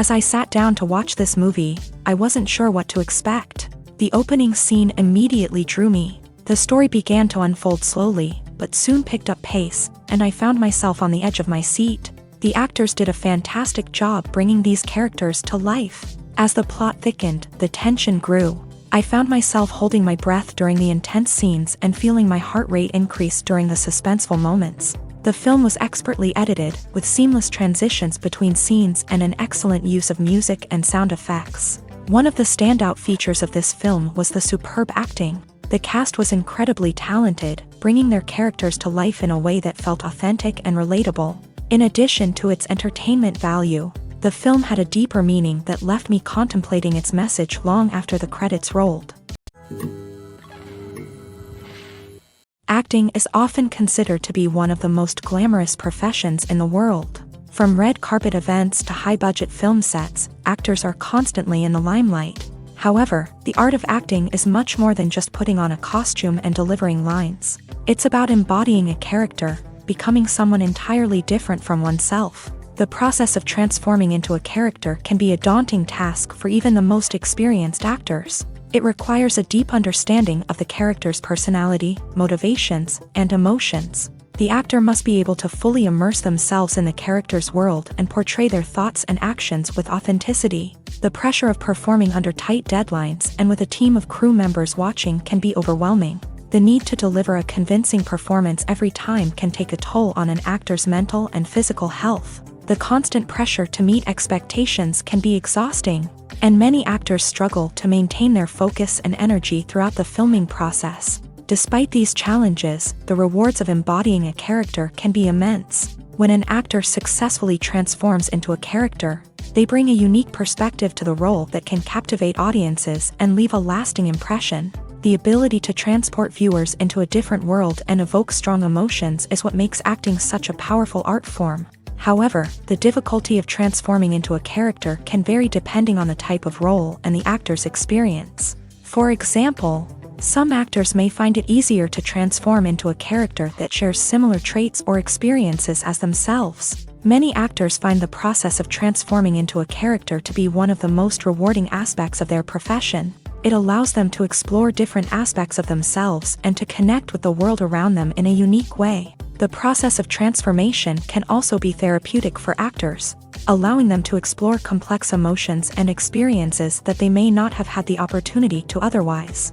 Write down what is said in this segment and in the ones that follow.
As I sat down to watch this movie, I wasn't sure what to expect. The opening scene immediately drew me. The story began to unfold slowly, but soon picked up pace, and I found myself on the edge of my seat. The actors did a fantastic job bringing these characters to life. As the plot thickened, the tension grew. I found myself holding my breath during the intense scenes and feeling my heart rate increase during the suspenseful moments. The film was expertly edited, with seamless transitions between scenes and an excellent use of music and sound effects. One of the standout features of this film was the superb acting. The cast was incredibly talented, bringing their characters to life in a way that felt authentic and relatable. In addition to its entertainment value, the film had a deeper meaning that left me contemplating its message long after the credits rolled. Acting is often considered to be one of the most glamorous professions in the world. From red carpet events to high-budget film sets, actors are constantly in the limelight. However, the art of acting is much more than just putting on a costume and delivering lines. It's about embodying a character, becoming someone entirely different from oneself. The process of transforming into a character can be a daunting task for even the most experienced actors. It requires a deep understanding of the character's personality, motivations, and emotions. The actor must be able to fully immerse themselves in the character's world and portray their thoughts and actions with authenticity. The pressure of performing under tight deadlines and with a team of crew members watching can be overwhelming. The need to deliver a convincing performance every time can take a toll on an actor's mental and physical health. The constant pressure to meet expectations can be exhausting, and many actors struggle to maintain their focus and energy throughout the filming process. Despite these challenges, the rewards of embodying a character can be immense. When an actor successfully transforms into a character, they bring a unique perspective to the role that can captivate audiences and leave a lasting impression. The ability to transport viewers into a different world and evoke strong emotions is what makes acting such a powerful art form. However, the difficulty of transforming into a character can vary depending on the type of role and the actor's experience. For example, some actors may find it easier to transform into a character that shares similar traits or experiences as themselves. Many actors find the process of transforming into a character to be one of the most rewarding aspects of their profession. It allows them to explore different aspects of themselves and to connect with the world around them in a unique way. The process of transformation can also be therapeutic for actors, allowing them to explore complex emotions and experiences that they may not have had the opportunity to otherwise.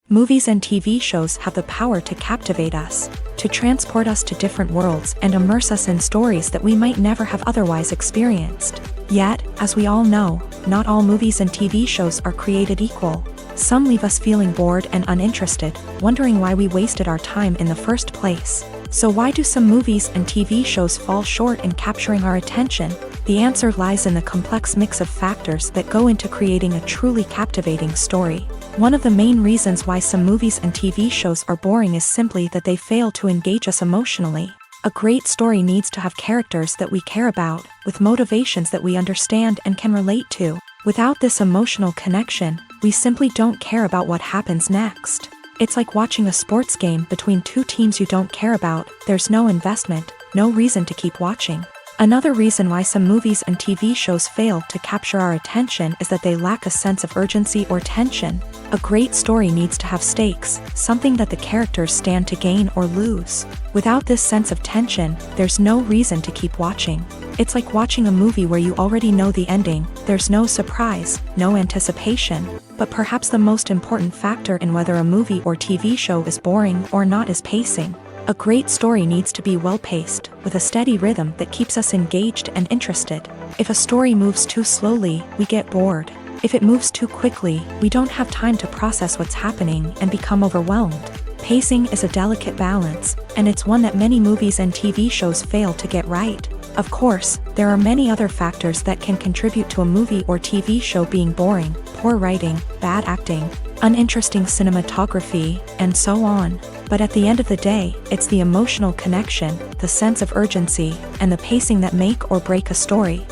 Movies and TV shows have the power to captivate us, to transport us to different worlds and immerse us in stories that we might never have otherwise experienced. Yet, as we all know, not all movies and TV shows are created equal. Some leave us feeling bored and uninterested, wondering why we wasted our time in the first place. So why do some movies and TV shows fall short in capturing our attention? The answer lies in the complex mix of factors that go into creating a truly captivating story. One of the main reasons why some movies and TV shows are boring is simply that they fail to engage us emotionally. A great story needs to have characters that we care about, with motivations that we understand and can relate to. Without this emotional connection, we simply don't care about what happens next. It's like watching a sports game between two teams you don't care about. There's no investment, no reason to keep watching. Another reason why some movies and TV shows fail to capture our attention is that they lack a sense of urgency or tension. A great story needs to have stakes, something that the characters stand to gain or lose. Without this sense of tension, there's no reason to keep watching. It's like watching a movie where you already know the ending. There's no surprise, no anticipation. But perhaps the most important factor in whether a movie or TV show is boring or not is pacing. A great story needs to be well-paced, with a steady rhythm that keeps us engaged and interested. If a story moves too slowly, we get bored. If it moves too quickly, we don't have time to process what's happening and become overwhelmed. Pacing is a delicate balance, and it's one that many movies and TV shows fail to get right. Of course, there are many other factors that can contribute to a movie or TV show being boring: poor writing, bad acting, uninteresting cinematography, and so on. But at the end of the day, it's the emotional connection, the sense of urgency, and the pacing that make or break a story.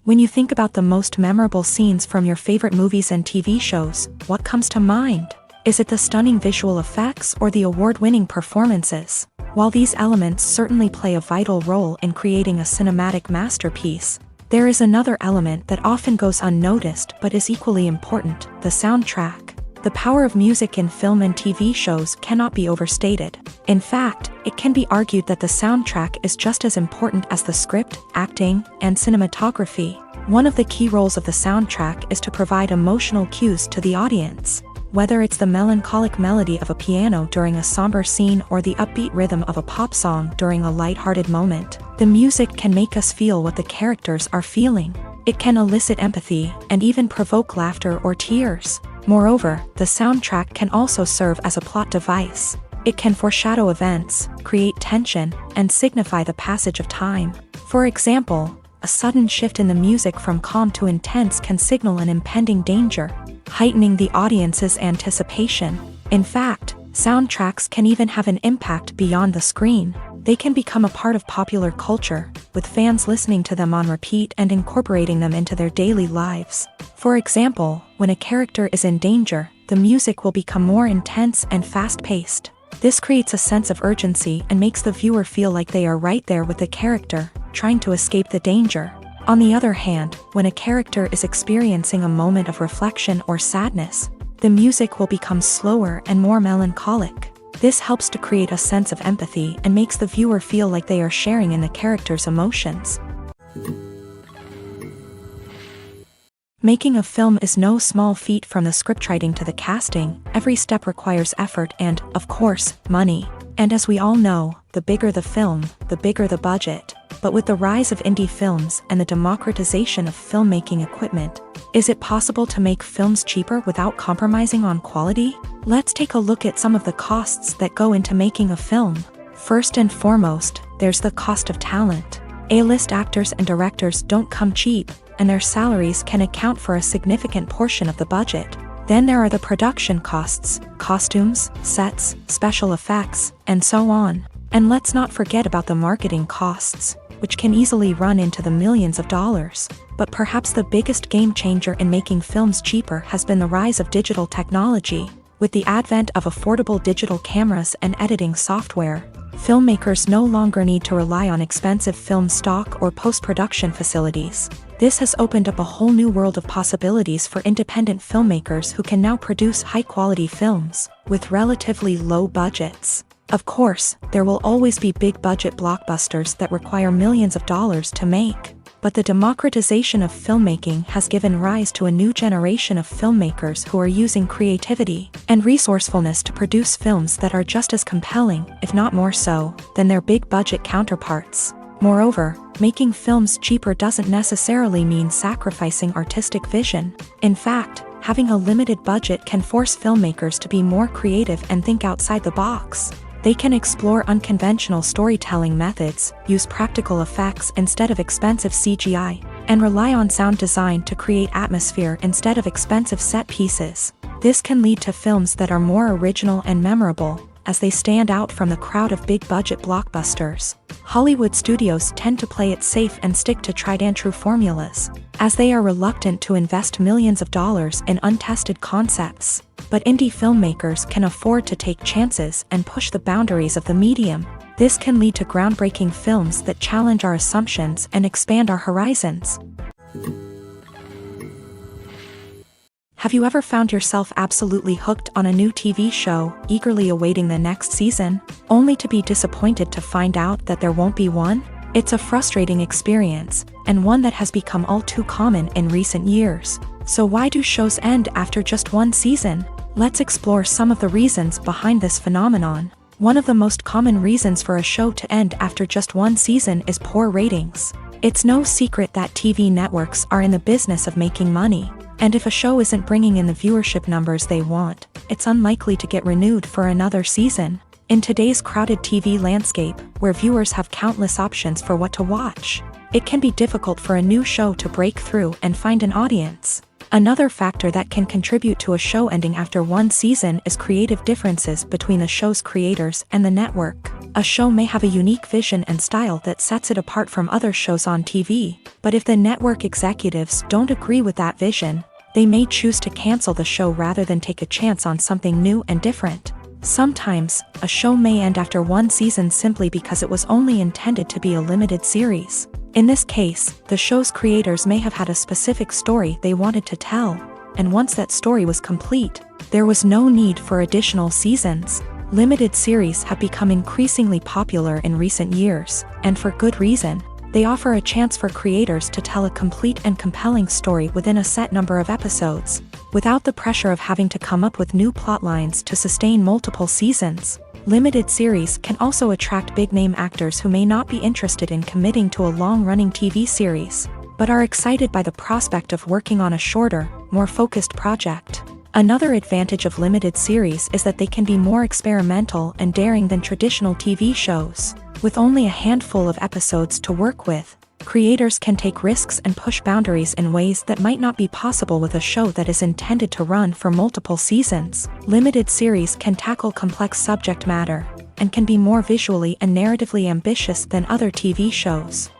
When you think about the most memorable scenes from your favorite movies and TV shows, what comes to mind? Is it the stunning visual effects or the award-winning performances? While these elements certainly play a vital role in creating a cinematic masterpiece, there is another element that often goes unnoticed but is equally important: the soundtrack. The power of music in film and TV shows cannot be overstated. In fact, it can be argued that the soundtrack is just as important as the script, acting, and cinematography. One of the key roles of the soundtrack is to provide emotional cues to the audience. Whether it's the melancholic melody of a piano during a somber scene or the upbeat rhythm of a pop song during a lighthearted moment, the music can make us feel what the characters are feeling. It can elicit empathy and even provoke laughter or tears. Moreover, the soundtrack can also serve as a plot device. It can foreshadow events, create tension, and signify the passage of time. For example, a sudden shift in the music from calm to intense can signal an impending danger, heightening the audience's anticipation. In fact, soundtracks can even have an impact beyond the screen. They can become a part of popular culture, with fans listening to them on repeat and incorporating them into their daily lives. For example, when a character is in danger, the music will become more intense and fast-paced. This creates a sense of urgency and makes the viewer feel like they are right there with the character, trying to escape the danger. On the other hand, when a character is experiencing a moment of reflection or sadness, the music will become slower and more melancholic. This helps to create a sense of empathy and makes the viewer feel like they are sharing in the character's emotions. Making a film is no small feat. From the scriptwriting to the casting, every step requires effort and, of course, money. And as we all know, the bigger the film, the bigger the budget. But with the rise of indie films and the democratization of filmmaking equipment, is it possible to make films cheaper without compromising on quality? Let's take a look at some of the costs that go into making a film. First and foremost, there's the cost of talent. A-list actors and directors don't come cheap, and their salaries can account for a significant portion of the budget. Then there are the production costs, costumes, sets, special effects, and so on. And let's not forget about the marketing costs, which can easily run into the millions of dollars. But perhaps the biggest game changer in making films cheaper has been the rise of digital technology. With the advent of affordable digital cameras and editing software, filmmakers no longer need to rely on expensive film stock or post-production facilities. This has opened up a whole new world of possibilities for independent filmmakers who can now produce high-quality films with relatively low budgets. Of course, there will always be big-budget blockbusters that require millions of dollars to make. But the democratization of filmmaking has given rise to a new generation of filmmakers who are using creativity and resourcefulness to produce films that are just as compelling, if not more so, than their big-budget counterparts. Moreover, making films cheaper doesn't necessarily mean sacrificing artistic vision. In fact, having a limited budget can force filmmakers to be more creative and think outside the box. They can explore unconventional storytelling methods, use practical effects instead of expensive CGI, and rely on sound design to create atmosphere instead of expensive set pieces. This can lead to films that are more original and memorable, as they stand out from the crowd of big-budget blockbusters. Hollywood studios tend to play it safe and stick to tried-and-true formulas, as they are reluctant to invest millions of dollars in untested concepts. But indie filmmakers can afford to take chances and push the boundaries of the medium. This can lead to groundbreaking films that challenge our assumptions and expand our horizons. Have you ever found yourself absolutely hooked on a new TV show, eagerly awaiting the next season, only to be disappointed to find out that there won't be one? It's a frustrating experience, and one that has become all too common in recent years. So why do shows end after just one season? Let's explore some of the reasons behind this phenomenon. One of the most common reasons for a show to end after just one season is poor ratings. It's no secret that TV networks are in the business of making money, and if a show isn't bringing in the viewership numbers they want, it's unlikely to get renewed for another season. In today's crowded TV landscape, where viewers have countless options for what to watch, it can be difficult for a new show to break through and find an audience. Another factor that can contribute to a show ending after one season is creative differences between the show's creators and the network. A show may have a unique vision and style that sets it apart from other shows on TV, but if the network executives don't agree with that vision, they may choose to cancel the show rather than take a chance on something new and different. Sometimes, a show may end after one season simply because it was only intended to be a limited series. In this case, the show's creators may have had a specific story they wanted to tell, and once that story was complete, there was no need for additional seasons. Limited series have become increasingly popular in recent years, and for good reason. They offer a chance for creators to tell a complete and compelling story within a set number of episodes, without the pressure of having to come up with new plotlines to sustain multiple seasons. Limited series can also attract big-name actors who may not be interested in committing to a long-running TV series, but are excited by the prospect of working on a shorter, more focused project. Another advantage of limited series is that they can be more experimental and daring than traditional TV shows. With only a handful of episodes to work with, creators can take risks and push boundaries in ways that might not be possible with a show that is intended to run for multiple seasons. Limited series can tackle complex subject matter, and can be more visually and narratively ambitious than other TV shows.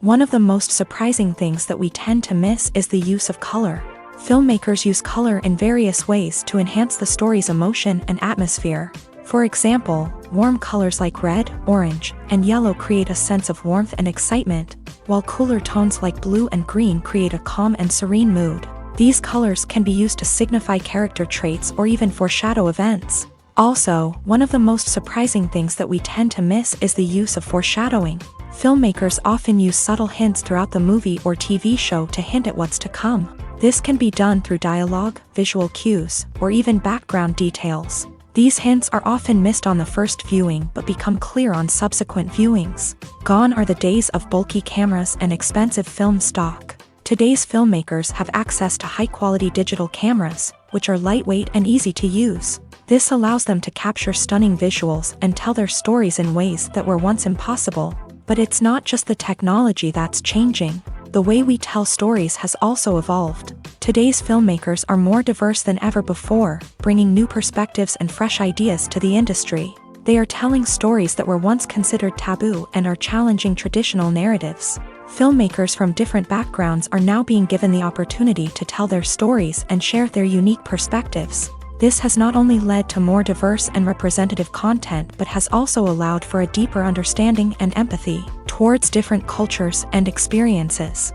One of the most surprising things that we tend to miss is the use of color. Filmmakers use color in various ways to enhance the story's emotion and atmosphere. For example, warm colors like red, orange, and yellow create a sense of warmth and excitement, while cooler tones like blue and green create a calm and serene mood. These colors can be used to signify character traits or even foreshadow events. Also, one of the most surprising things that we tend to miss is the use of foreshadowing. Filmmakers often use subtle hints throughout the movie or TV show to hint at what's to come. This can be done through dialogue, visual cues, or even background details. These hints are often missed on the first viewing but become clear on subsequent viewings. Gone are the days of bulky cameras and expensive film stock. Today's filmmakers have access to high-quality digital cameras, which are lightweight and easy to use. This allows them to capture stunning visuals and tell their stories in ways that were once impossible. But it's not just the technology that's changing. The way we tell stories has also evolved. Today's filmmakers are more diverse than ever before, bringing new perspectives and fresh ideas to the industry. They are telling stories that were once considered taboo and are challenging traditional narratives. Filmmakers from different backgrounds are now being given the opportunity to tell their stories and share their unique perspectives. This has not only led to more diverse and representative content but has also allowed for a deeper understanding and empathy towards different cultures and experiences.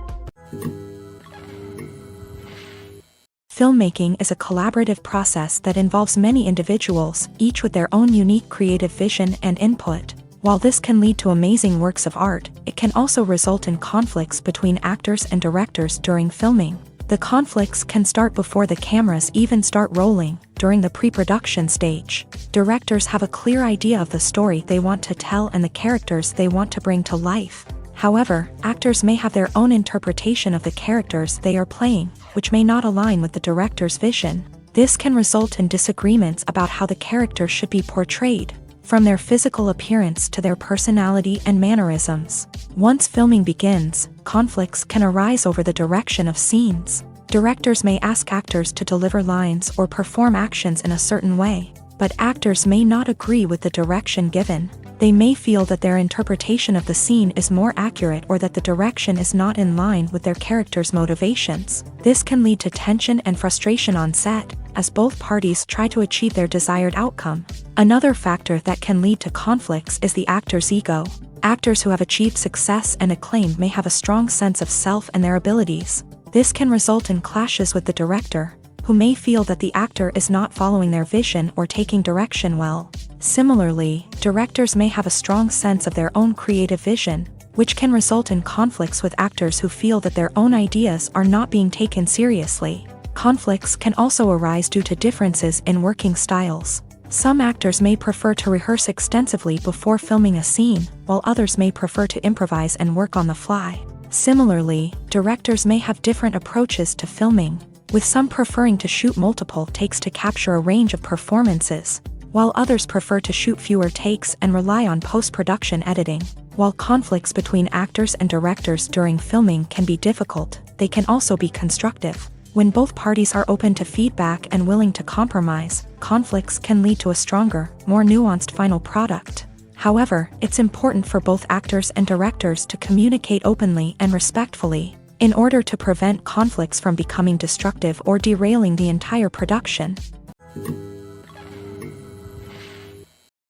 Filmmaking is a collaborative process that involves many individuals, each with their own unique creative vision and input. While this can lead to amazing works of art, it can also result in conflicts between actors and directors during filming. The conflicts can start before the cameras even start rolling, during the pre-production stage. Directors have a clear idea of the story they want to tell and the characters they want to bring to life. However, actors may have their own interpretation of the characters they are playing, which may not align with the director's vision. This can result in disagreements about how the characters should be portrayed, from their physical appearance to their personality and mannerisms. Once filming begins, conflicts can arise over the direction of scenes. Directors may ask actors to deliver lines or perform actions in a certain way, but actors may not agree with the direction given. They may feel that their interpretation of the scene is more accurate or that the direction is not in line with their character's motivations. This can lead to tension and frustration on set, as both parties try to achieve their desired outcome. Another factor that can lead to conflicts is the actor's ego. Actors who have achieved success and acclaim may have a strong sense of self and their abilities. This can result in clashes with the director, who may feel that the actor is not following their vision or taking direction well. Similarly, directors may have a strong sense of their own creative vision, which can result in conflicts with actors who feel that their own ideas are not being taken seriously. Conflicts can also arise due to differences in working styles. Some actors may prefer to rehearse extensively before filming a scene, while others may prefer to improvise and work on the fly. Similarly, directors may have different approaches to filming, with some preferring to shoot multiple takes to capture a range of performances, while others prefer to shoot fewer takes and rely on post-production editing. While conflicts between actors and directors during filming can be difficult, they can also be constructive. When both parties are open to feedback and willing to compromise, conflicts can lead to a stronger, more nuanced final product. However, it's important for both actors and directors to communicate openly and respectfully. in order to prevent conflicts from becoming destructive or derailing the entire production.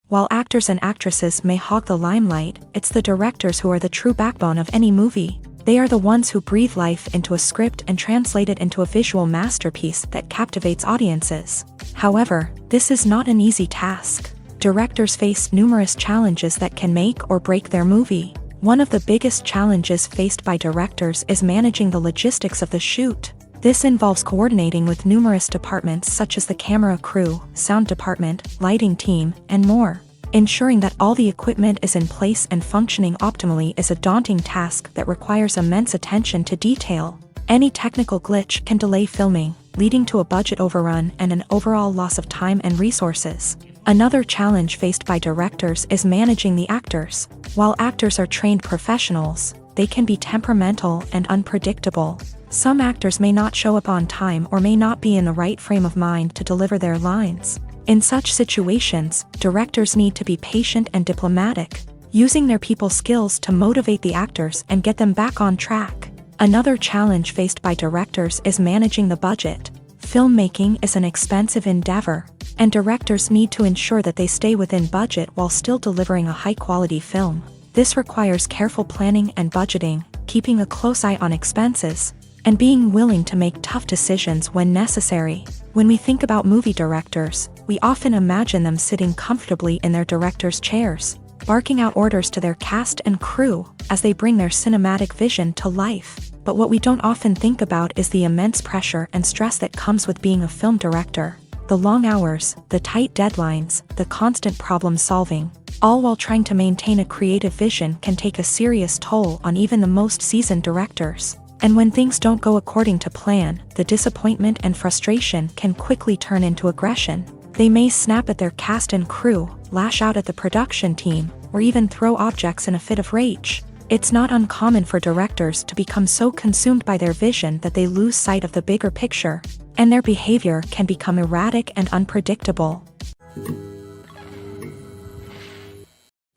While actors and actresses may hog the limelight, it's the directors who are the true backbone of any movie. They are the ones who breathe life into a script and translate it into a visual masterpiece that captivates audiences. However, this is not an easy task. Directors face numerous challenges that can make or break their movie. One of the biggest challenges faced by directors is managing the logistics of the shoot. This involves coordinating with numerous departments such as the camera crew, sound department, lighting team, and more. Ensuring that all the equipment is in place and functioning optimally is a daunting task that requires immense attention to detail. Any technical glitch can delay filming, leading to a budget overrun and an overall loss of time and resources. Another challenge faced by directors is managing the actors. While actors are trained professionals, they can be temperamental and unpredictable. Some actors may not show up on time or may not be in the right frame of mind to deliver their lines. In such situations, directors need to be patient and diplomatic, using their people skills to motivate the actors and get them back on track. Another challenge faced by directors is managing the budget. Filmmaking is an expensive endeavor, and directors need to ensure that they stay within budget while still delivering a high-quality film. This requires careful planning and budgeting, keeping a close eye on expenses, and being willing to make tough decisions when necessary. When we think about movie directors, we often imagine them sitting comfortably in their director's chairs, barking out orders to their cast and crew as they bring their cinematic vision to life. But what we don't often think about is the immense pressure and stress that comes with being a film director. The long hours, the tight deadlines, the constant problem solving, all while trying to maintain a creative vision can take a serious toll on even the most seasoned directors. And when things don't go according to plan, the disappointment and frustration can quickly turn into aggression. They may snap at their cast and crew, lash out at the production team, or even throw objects in a fit of rage. It's not uncommon for directors to become so consumed by their vision that they lose sight of the bigger picture, and their behavior can become erratic and unpredictable.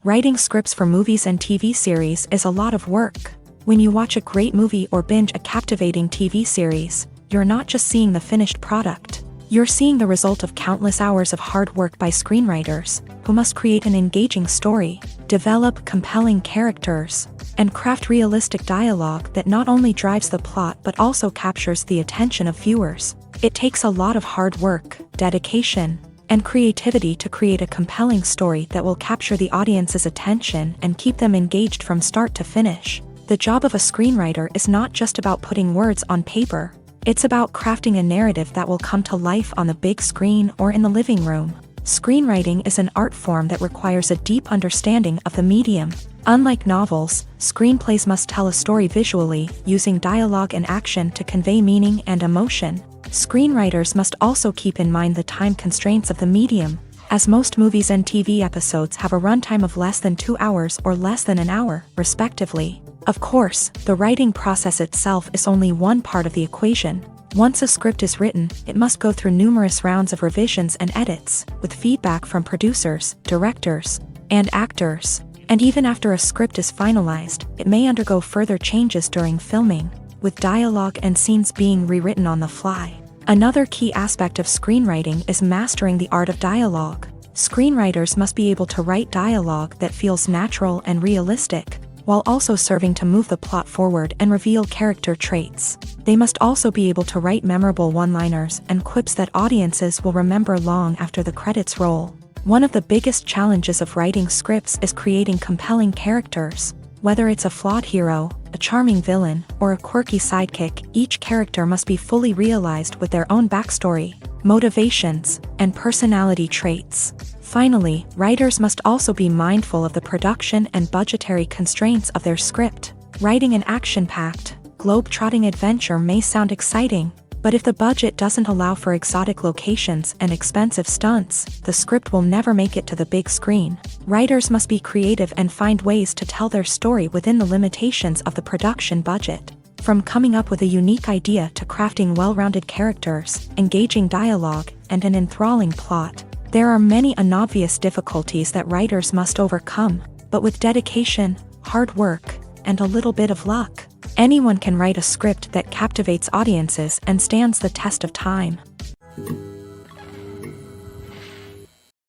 Writing scripts for movies and TV series is a lot of work. When you watch a great movie or binge a captivating TV series, you're not just seeing the finished product. You're seeing the result of countless hours of hard work by screenwriters, who must create an engaging story, develop compelling characters, and craft realistic dialogue that not only drives the plot but also captures the attention of viewers. It takes a lot of hard work, dedication, and creativity to create a compelling story that will capture the audience's attention and keep them engaged from start to finish. The job of a screenwriter is not just about putting words on paper. It's about crafting a narrative that will come to life on the big screen or in the living room. Screenwriting is an art form that requires a deep understanding of the medium. Unlike novels, screenplays must tell a story visually, using dialogue and action to convey meaning and emotion. Screenwriters must also keep in mind the time constraints of the medium, as most movies and TV episodes have a runtime of less than 2 hours or less than an hour, respectively. Of course, the writing process itself is only one part of the equation. Once a script is written, it must go through numerous rounds of revisions and edits, with feedback from producers, directors, and actors. And even after a script is finalized, it may undergo further changes during filming, with dialogue and scenes being rewritten on the fly. Another key aspect of screenwriting is mastering the art of dialogue. Screenwriters must be able to write dialogue that feels natural and realistic, while also serving to move the plot forward and reveal character traits. They must also be able to write memorable one-liners and quips that audiences will remember long after the credits roll. One of the biggest challenges of writing scripts is creating compelling characters. Whether it's a flawed hero, a charming villain, or a quirky sidekick, each character must be fully realized with their own backstory, motivations, and personality traits. Finally, writers must also be mindful of the production and budgetary constraints of their script. Writing an action-packed, globe-trotting adventure may sound exciting, but if the budget doesn't allow for exotic locations and expensive stunts, the script will never make it to the big screen. Writers must be creative and find ways to tell their story within the limitations of the production budget. From coming up with a unique idea to crafting well-rounded characters, engaging dialogue, and an enthralling plot, there are many unobvious difficulties that writers must overcome, but with dedication, hard work, and a little bit of luck. Anyone can write a script that captivates audiences and stands the test of time.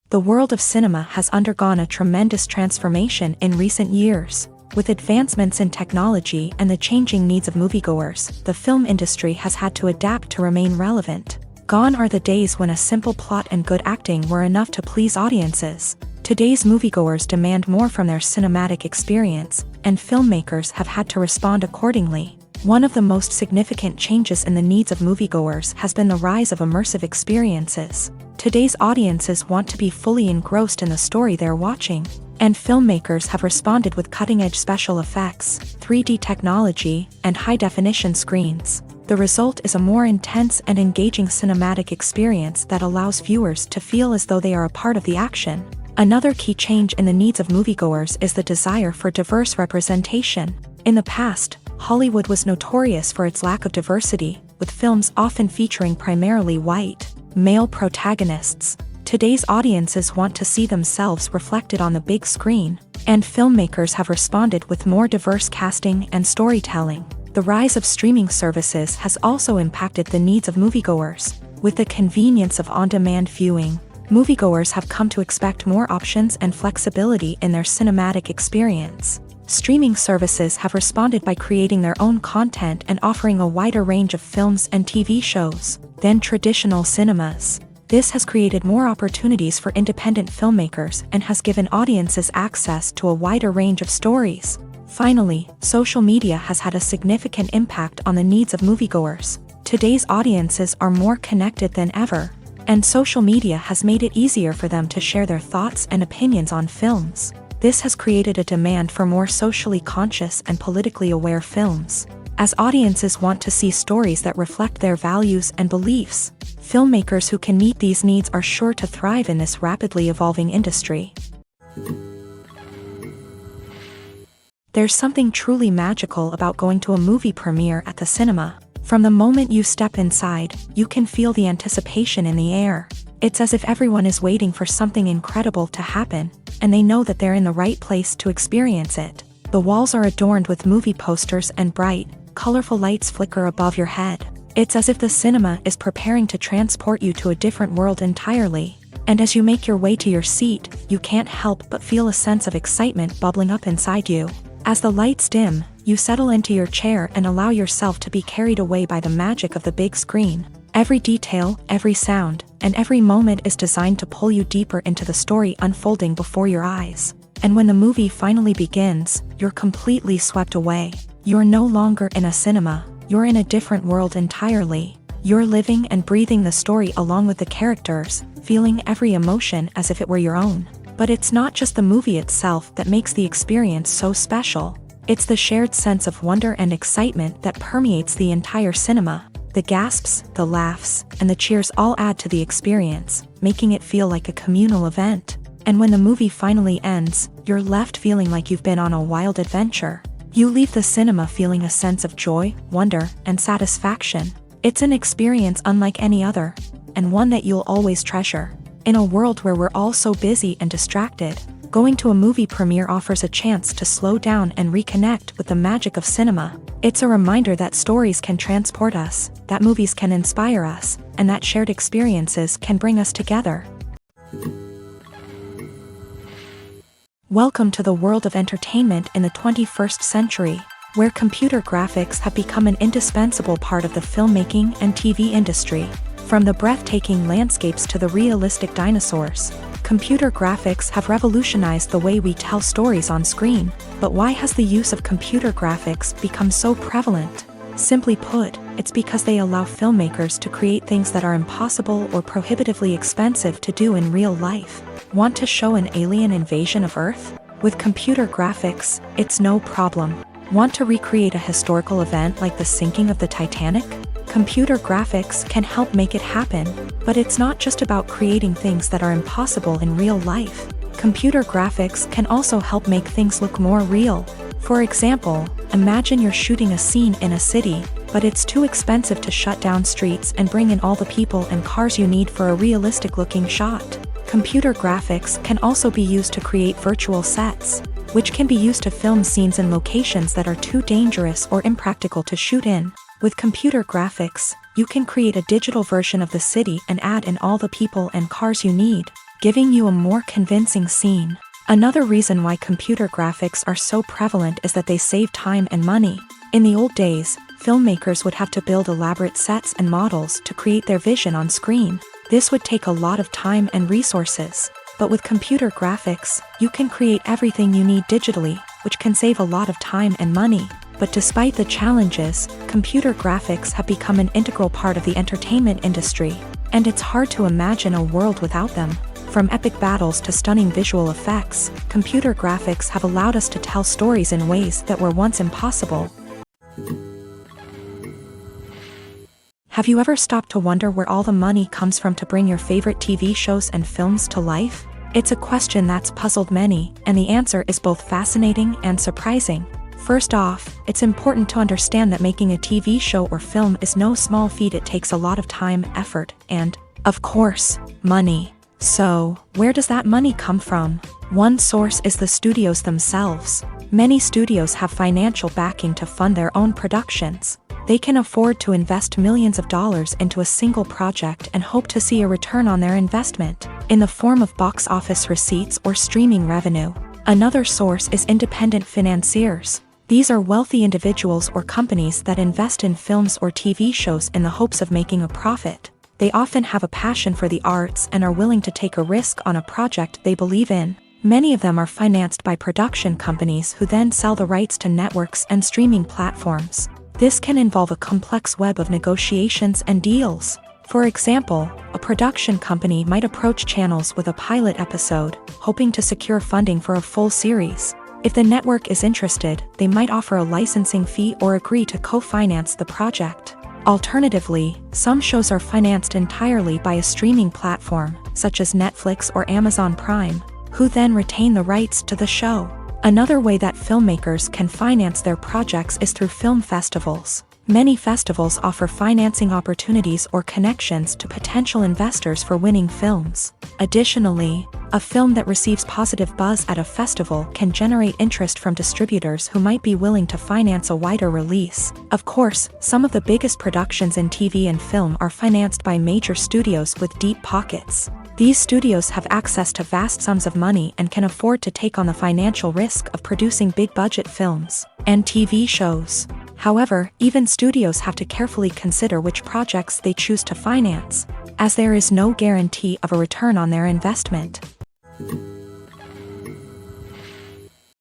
The world of cinema has undergone a tremendous transformation in recent years. With advancements in technology and the changing needs of moviegoers, the film industry has had to adapt to remain relevant. Gone are the days when a simple plot and good acting were enough to please audiences. Today's moviegoers demand more from their cinematic experience, and filmmakers have had to respond accordingly. One of the most significant changes in the needs of moviegoers has been the rise of immersive experiences. Today's audiences want to be fully engrossed in the story they're watching, and filmmakers have responded with cutting-edge special effects, 3D technology, and high-definition screens. The result is a more intense and engaging cinematic experience that allows viewers to feel as though they are a part of the action. Another key change in the needs of moviegoers is the desire for diverse representation. In the past, Hollywood was notorious for its lack of diversity, with films often featuring primarily white, male protagonists. Today's audiences want to see themselves reflected on the big screen, and filmmakers have responded with more diverse casting and storytelling. The rise of streaming services has also impacted the needs of moviegoers. With the convenience of on-demand viewing, moviegoers have come to expect more options and flexibility in their cinematic experience. Streaming services have responded by creating their own content and offering a wider range of films and TV shows than traditional cinemas. This has created more opportunities for independent filmmakers and has given audiences access to a wider range of stories. Finally, social media has had a significant impact on the needs of moviegoers. Today's audiences are more connected than ever, and social media has made it easier for them to share their thoughts and opinions on films. This has created a demand for more socially conscious and politically aware films. As audiences want to see stories that reflect their values and beliefs, filmmakers who can meet these needs are sure to thrive in this rapidly evolving industry. There's something truly magical about going to a movie premiere at the cinema. From the moment you step inside, you can feel the anticipation in the air. It's as if everyone is waiting for something incredible to happen, and they know that they're in the right place to experience it. The walls are adorned with movie posters and bright, colorful lights flicker above your head. It's as if the cinema is preparing to transport you to a different world entirely. And as you make your way to your seat, you can't help but feel a sense of excitement bubbling up inside you. As the lights dim, you settle into your chair and allow yourself to be carried away by the magic of the big screen. Every detail, every sound, and every moment is designed to pull you deeper into the story unfolding before your eyes. And when the movie finally begins, you're completely swept away. You're no longer in a cinema, you're in a different world entirely. You're living and breathing the story along with the characters, feeling every emotion as if it were your own. But it's not just the movie itself that makes the experience so special. It's the shared sense of wonder and excitement that permeates the entire cinema. The gasps, the laughs, and the cheers all add to the experience, making it feel like a communal event. And when the movie finally ends, you're left feeling like you've been on a wild adventure. You leave the cinema feeling a sense of joy, wonder, and satisfaction. It's an experience unlike any other, and one that you'll always treasure. In a world where we're all so busy and distracted, going to a movie premiere offers a chance to slow down and reconnect with the magic of cinema. It's a reminder that stories can transport us, that movies can inspire us, and that shared experiences can bring us together. Welcome to the world of entertainment in the 21st century, where computer graphics have become an indispensable part of the filmmaking and TV industry. From the breathtaking landscapes to the realistic dinosaurs, computer graphics have revolutionized the way we tell stories on screen. But why has the use of computer graphics become so prevalent? Simply put, it's because they allow filmmakers to create things that are impossible or prohibitively expensive to do in real life. Want to show an alien invasion of Earth? With computer graphics, it's no problem. Want to recreate a historical event like the sinking of the Titanic? Computer graphics can help make it happen, but it's not just about creating things that are impossible in real life. Computer graphics can also help make things look more real. For example, imagine you're shooting a scene in a city, but it's too expensive to shut down streets and bring in all the people and cars you need for a realistic-looking shot. Computer graphics can also be used to create virtual sets. which can be used to film scenes in locations that are too dangerous or impractical to shoot in. With computer graphics, you can create a digital version of the city and add in all the people and cars you need, giving you a more convincing scene. Another reason why computer graphics are so prevalent is that they save time and money. In the old days, filmmakers would have to build elaborate sets and models to create their vision on screen. This would take a lot of time and resources. But with computer graphics, you can create everything you need digitally, which can save a lot of time and money. But despite the challenges, computer graphics have become an integral part of the entertainment industry, and it's hard to imagine a world without them. From epic battles to stunning visual effects, computer graphics have allowed us to tell stories in ways that were once impossible. Have you ever stopped to wonder where all the money comes from to bring your favorite TV shows and films to life? It's a question that's puzzled many, and the answer is both fascinating and surprising. First off, it's important to understand that making a TV show or film is no small feat. It takes a lot of time, effort, and, of course, money. So, where does that money come from? One source is the studios themselves. Many studios have financial backing to fund their own productions. They can afford to invest millions of dollars into a single project and hope to see a return on their investment, in the form of box office receipts or streaming revenue. Another source is independent financiers. These are wealthy individuals or companies that invest in films or TV shows in the hopes of making a profit. They often have a passion for the arts and are willing to take a risk on a project they believe in. Many of them are financed by production companies who then sell the rights to networks and streaming platforms. This can involve a complex web of negotiations and deals. For example, a production company might approach channels with a pilot episode, hoping to secure funding for a full series. If the network is interested, they might offer a licensing fee or agree to co-finance the project. Alternatively, some shows are financed entirely by a streaming platform, such as Netflix or Amazon Prime, who then retain the rights to the show. Another way that filmmakers can finance their projects is through film festivals. Many festivals offer financing opportunities or connections to potential investors for winning films. Additionally, a film that receives positive buzz at a festival can generate interest from distributors who might be willing to finance a wider release. Of course, some of the biggest productions in TV and film are financed by major studios with deep pockets. These studios have access to vast sums of money and can afford to take on the financial risk of producing big-budget films and TV shows. However, even studios have to carefully consider which projects they choose to finance, as there is no guarantee of a return on their investment.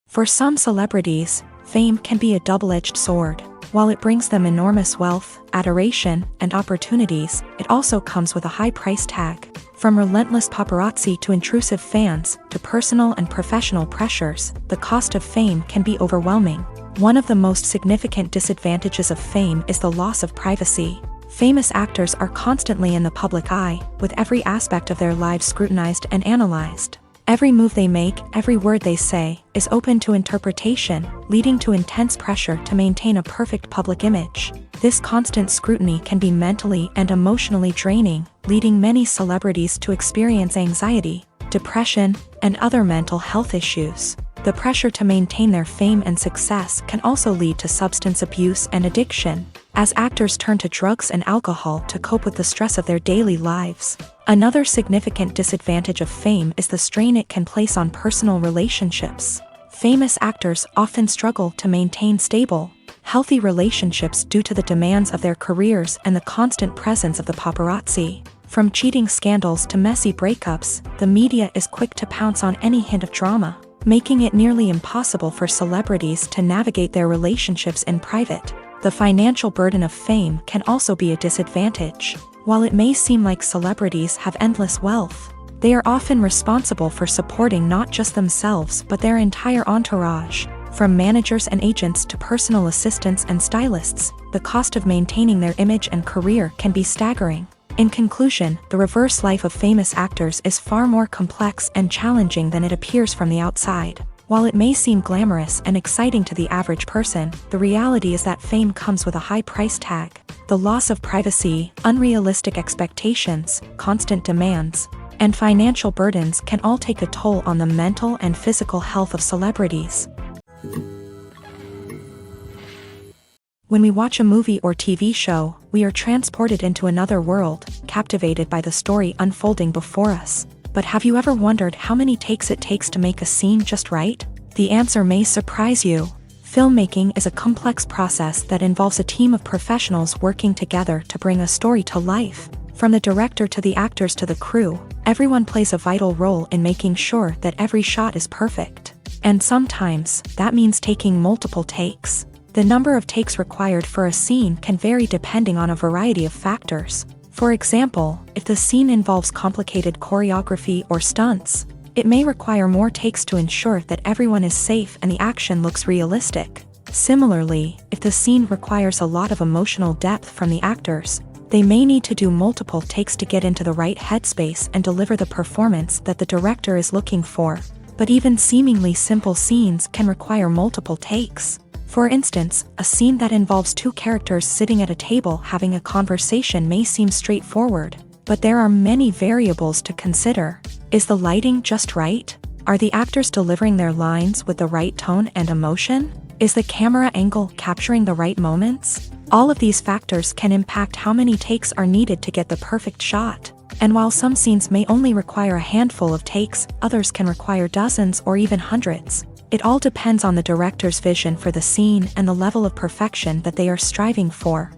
For some celebrities, fame can be a double-edged sword. While it brings them enormous wealth, adoration, and opportunities, it also comes with a high price tag. From relentless paparazzi to intrusive fans, to personal and professional pressures, the cost of fame can be overwhelming. One of the most significant disadvantages of fame is the loss of privacy. Famous actors are constantly in the public eye, with every aspect of their lives scrutinized and analyzed. Every move they make, every word they say, is open to interpretation, leading to intense pressure to maintain a perfect public image. This constant scrutiny can be mentally and emotionally draining, leading many celebrities to experience anxiety, depression, and other mental health issues. The pressure to maintain their fame and success can also lead to substance abuse and addiction, as actors turn to drugs and alcohol to cope with the stress of their daily lives. Another significant disadvantage of fame is the strain it can place on personal relationships. Famous actors often struggle to maintain stable, healthy relationships due to the demands of their careers and the constant presence of the paparazzi. From cheating scandals to messy breakups, the media is quick to pounce on any hint of drama, making it nearly impossible for celebrities to navigate their relationships in private. The financial burden of fame can also be a disadvantage. While it may seem like celebrities have endless wealth, they are often responsible for supporting not just themselves but their entire entourage. From managers and agents to personal assistants and stylists, the cost of maintaining their image and career can be staggering. In conclusion, the reverse life of famous actors is far more complex and challenging than it appears from the outside. While it may seem glamorous and exciting to the average person, the reality is that fame comes with a high price tag. The loss of privacy, unrealistic expectations, constant demands, and financial burdens can all take a toll on the mental and physical health of celebrities. When we watch a movie or TV show, we are transported into another world, captivated by the story unfolding before us. But have you ever wondered how many takes it takes to make a scene just right? The answer may surprise you. Filmmaking is a complex process that involves a team of professionals working together to bring a story to life. From the director to the actors to the crew, everyone plays a vital role in making sure that every shot is perfect. And sometimes, that means taking multiple takes. The number of takes required for a scene can vary depending on a variety of factors. For example, if the scene involves complicated choreography or stunts, it may require more takes to ensure that everyone is safe and the action looks realistic. Similarly, if the scene requires a lot of emotional depth from the actors, they may need to do multiple takes to get into the right headspace and deliver the performance that the director is looking for. But even seemingly simple scenes can require multiple takes. For instance, a scene that involves two characters sitting at a table having a conversation may seem straightforward, but there are many variables to consider. Is the lighting just right? Are the actors delivering their lines with the right tone and emotion? Is the camera angle capturing the right moments? All of these factors can impact how many takes are needed to get the perfect shot. And while some scenes may only require a handful of takes, others can require dozens or even hundreds. It all depends on the director's vision for the scene and the level of perfection that they are striving for.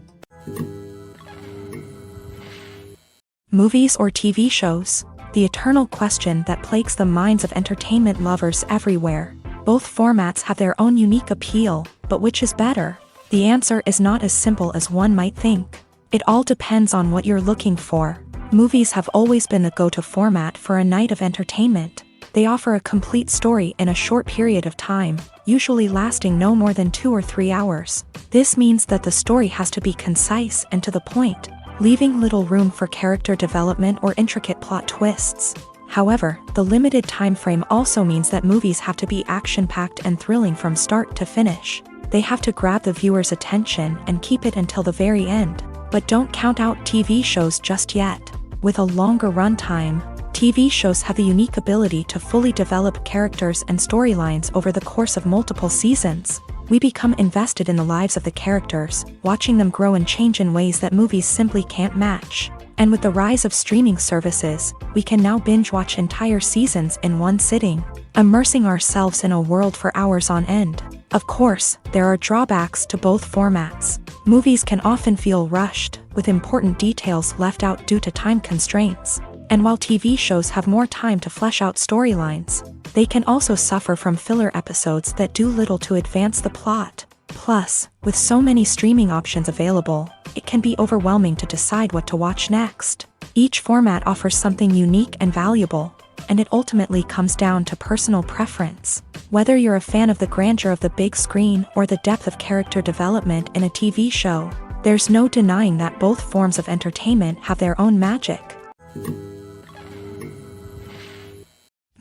Movies or TV shows? The eternal question that plagues the minds of entertainment lovers everywhere. Both formats have their own unique appeal, but which is better? The answer is not as simple as one might think. It all depends on what you're looking for. Movies have always been the go-to format for a night of entertainment. They offer a complete story in a short period of time, usually lasting no more than 2 or 3 hours. This means that the story has to be concise and to the point, leaving little room for character development or intricate plot twists. However, the limited time frame also means that movies have to be action-packed and thrilling from start to finish. They have to grab the viewer's attention and keep it until the very end. But don't count out TV shows just yet. With a longer runtime, TV shows have the unique ability to fully develop characters and storylines over the course of multiple seasons. We become invested in the lives of the characters, watching them grow and change in ways that movies simply can't match. And with the rise of streaming services, we can now binge-watch entire seasons in one sitting, immersing ourselves in a world for hours on end. Of course, there are drawbacks to both formats. Movies can often feel rushed, with important details left out due to time constraints. And while TV shows have more time to flesh out storylines, they can also suffer from filler episodes that do little to advance the plot. Plus, with so many streaming options available, it can be overwhelming to decide what to watch next. Each format offers something unique and valuable, and it ultimately comes down to personal preference. Whether you're a fan of the grandeur of the big screen or the depth of character development in a TV show, there's no denying that both forms of entertainment have their own magic.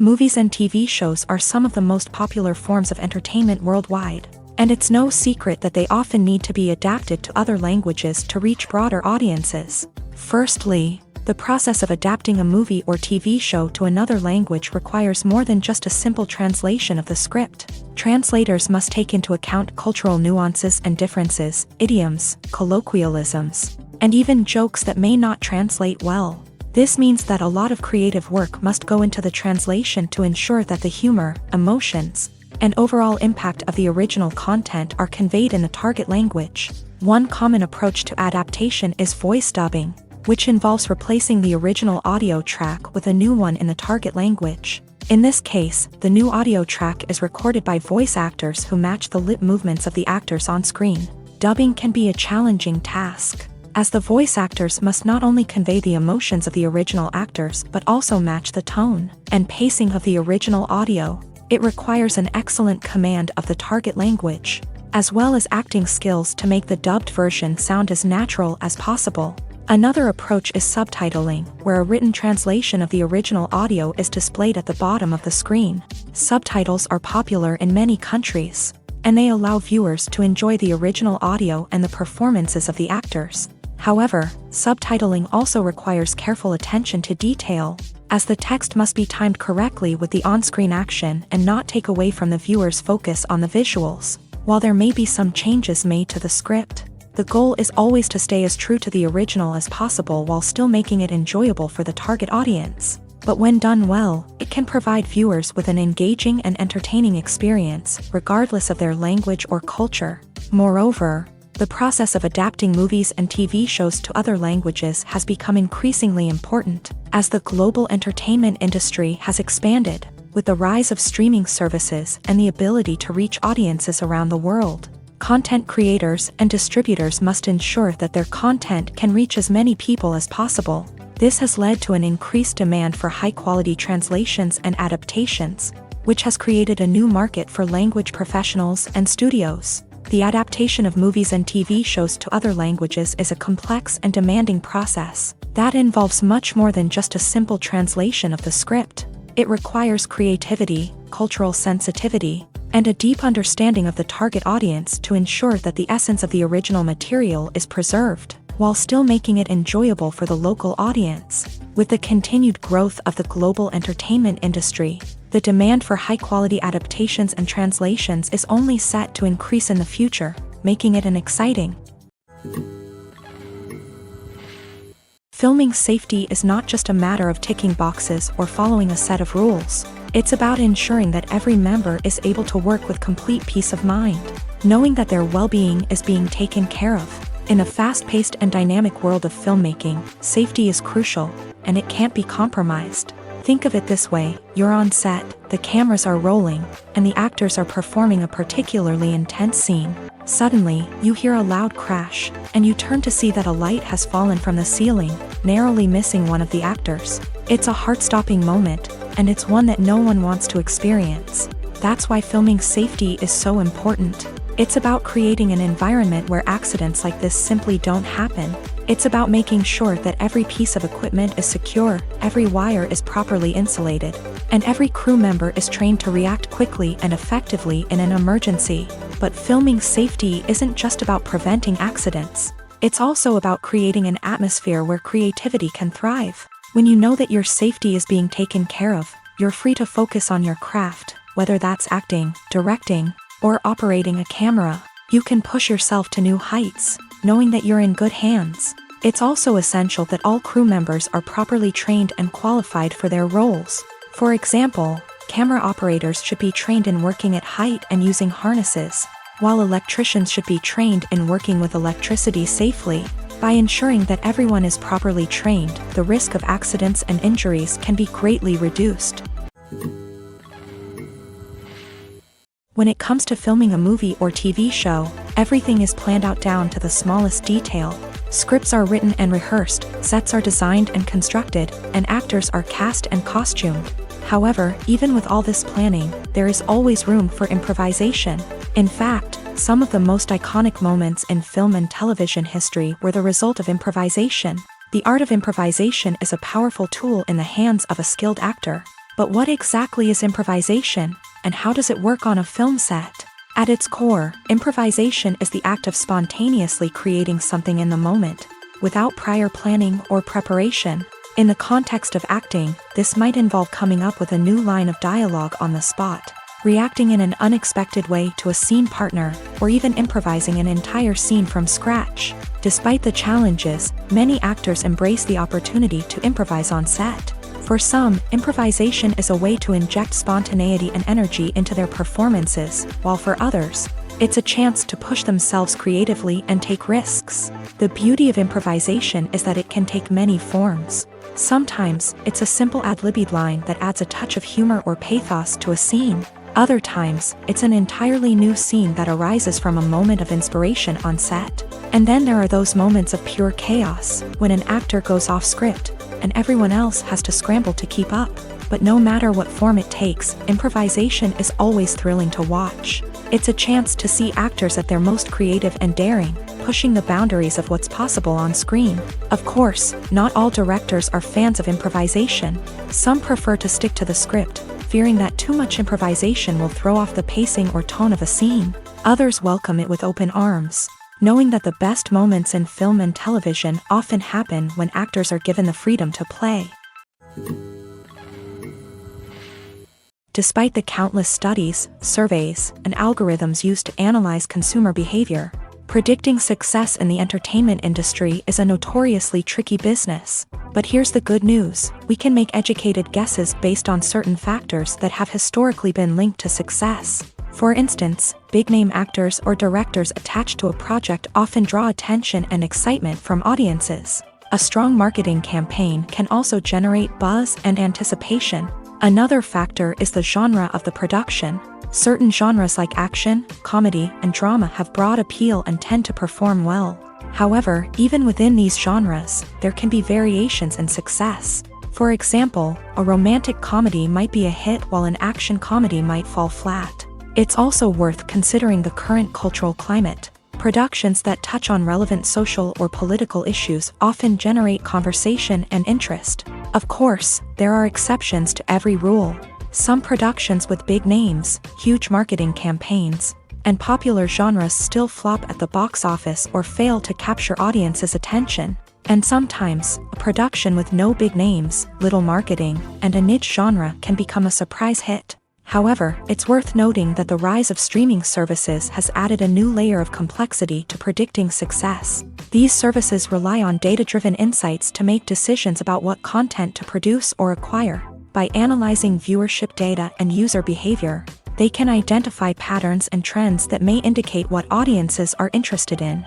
Movies and TV shows are some of the most popular forms of entertainment worldwide, and it's no secret that they often need to be adapted to other languages to reach broader audiences. Firstly, the process of adapting a movie or TV show to another language requires more than just a simple translation of the script. Translators must take into account cultural nuances and differences, idioms, colloquialisms, and even jokes that may not translate well. This means that a lot of creative work must go into the translation to ensure that the humor, emotions, and overall impact of the original content are conveyed in the target language. One common approach to adaptation is voice dubbing, which involves replacing the original audio track with a new one in the target language. In this case, the new audio track is recorded by voice actors who match the lip movements of the actors on screen. Dubbing can be a challenging task, as the voice actors must not only convey the emotions of the original actors but also match the tone and pacing of the original audio. It requires an excellent command of the target language, as well as acting skills to make the dubbed version sound as natural as possible. Another approach is subtitling, where a written translation of the original audio is displayed at the bottom of the screen. Subtitles are popular in many countries, and they allow viewers to enjoy the original audio and the performances of the actors. However, subtitling also requires careful attention to detail. as the text must be timed correctly with the on-screen action and not take away from the viewer's focus on the visuals. While there may be some changes made to the script, the goal is always to stay as true to the original as possible while still making it enjoyable for the target audience. But when done well, it can provide viewers with an engaging and entertaining experience, regardless of their language or culture. Moreover, the process of adapting movies and TV shows to other languages has become increasingly important, as the global entertainment industry has expanded, with the rise of streaming services and the ability to reach audiences around the world. Content creators and distributors must ensure that their content can reach as many people as possible. This has led to an increased demand for high-quality translations and adaptations, which has created a new market for language professionals and studios. The adaptation of movies and TV shows to other languages is a complex and demanding process that involves much more than just a simple translation of the script. It requires creativity, cultural sensitivity, and a deep understanding of the target audience to ensure that the essence of the original material is preserved, while still making it enjoyable for the local audience. With the continued growth of the global entertainment industry, the demand for high-quality adaptations and translations is only set to increase in the future, making it an exciting. Filming safety is not just a matter of ticking boxes or following a set of rules. It's about ensuring that every member is able to work with complete peace of mind, knowing that their well-being is being taken care of. In a fast-paced and dynamic world of filmmaking, safety is crucial, and it can't be compromised. Think of it this way: you're on set, the cameras are rolling, and the actors are performing a particularly intense scene. Suddenly, you hear a loud crash, and you turn to see that a light has fallen from the ceiling, narrowly missing one of the actors. It's a heart-stopping moment, and it's one that no one wants to experience. That's why filming safety is so important. It's about creating an environment where accidents like this simply don't happen. It's about making sure that every piece of equipment is secure, every wire is properly insulated, and every crew member is trained to react quickly and effectively in an emergency. But filming safety isn't just about preventing accidents. It's also about creating an atmosphere where creativity can thrive. When you know that your safety is being taken care of, you're free to focus on your craft, whether that's acting, directing, or operating a camera. You can push yourself to new heights, knowing that you're in good hands. It's also essential that all crew members are properly trained and qualified for their roles. For example, camera operators should be trained in working at height and using harnesses, while electricians should be trained in working with electricity safely. By ensuring that everyone is properly trained, the risk of accidents and injuries can be greatly reduced. When it comes to filming a movie or TV show, everything is planned out down to the smallest detail. Scripts are written and rehearsed, sets are designed and constructed, and actors are cast and costumed. However, even with all this planning, there is always room for improvisation. In fact, some of the most iconic moments in film and television history were the result of improvisation. The art of improvisation is a powerful tool in the hands of a skilled actor. But what exactly is improvisation, and how does it work on a film set? At its core, improvisation is the act of spontaneously creating something in the moment, without prior planning or preparation. In the context of acting, this might involve coming up with a new line of dialogue on the spot, reacting in an unexpected way to a scene partner, or even improvising an entire scene from scratch. Despite the challenges, many actors embrace the opportunity to improvise on set. For some, improvisation is a way to inject spontaneity and energy into their performances, while for others, it's a chance to push themselves creatively and take risks. The beauty of improvisation is that it can take many forms. Sometimes, it's a simple ad-libbed line that adds a touch of humor or pathos to a scene. Other times, it's an entirely new scene that arises from a moment of inspiration on set. And then there are those moments of pure chaos, when an actor goes off script, and everyone else has to scramble to keep up. But no matter what form it takes, improvisation is always thrilling to watch. It's a chance to see actors at their most creative and daring, pushing the boundaries of what's possible on screen. Of course, not all directors are fans of improvisation. Some prefer to stick to the script, fearing that too much improvisation will throw off the pacing or tone of a scene. Others welcome it with open arms, knowing that the best moments in film and television often happen when actors are given the freedom to play. Despite the countless studies, surveys, and algorithms used to analyze consumer behavior, predicting success in the entertainment industry is a notoriously tricky business. But here's the good news: we can make educated guesses based on certain factors that have historically been linked to success. For instance, big-name actors or directors attached to a project often draw attention and excitement from audiences. A strong marketing campaign can also generate buzz and anticipation. Another factor is the genre of the production. Certain genres like action, comedy, and drama have broad appeal and tend to perform well. However, even within these genres, there can be variations in success. For example, a romantic comedy might be a hit while an action comedy might fall flat. It's also worth considering the current cultural climate. Productions that touch on relevant social or political issues often generate conversation and interest. Of course, there are exceptions to every rule. Some productions with big names, huge marketing campaigns, and popular genres still flop at the box office or fail to capture audiences' attention. And sometimes, a production with no big names, little marketing, and a niche genre can become a surprise hit. However, it's worth noting that the rise of streaming services has added a new layer of complexity to predicting success. These services rely on data-driven insights to make decisions about what content to produce or acquire. By analyzing viewership data and user behavior, they can identify patterns and trends that may indicate what audiences are interested in.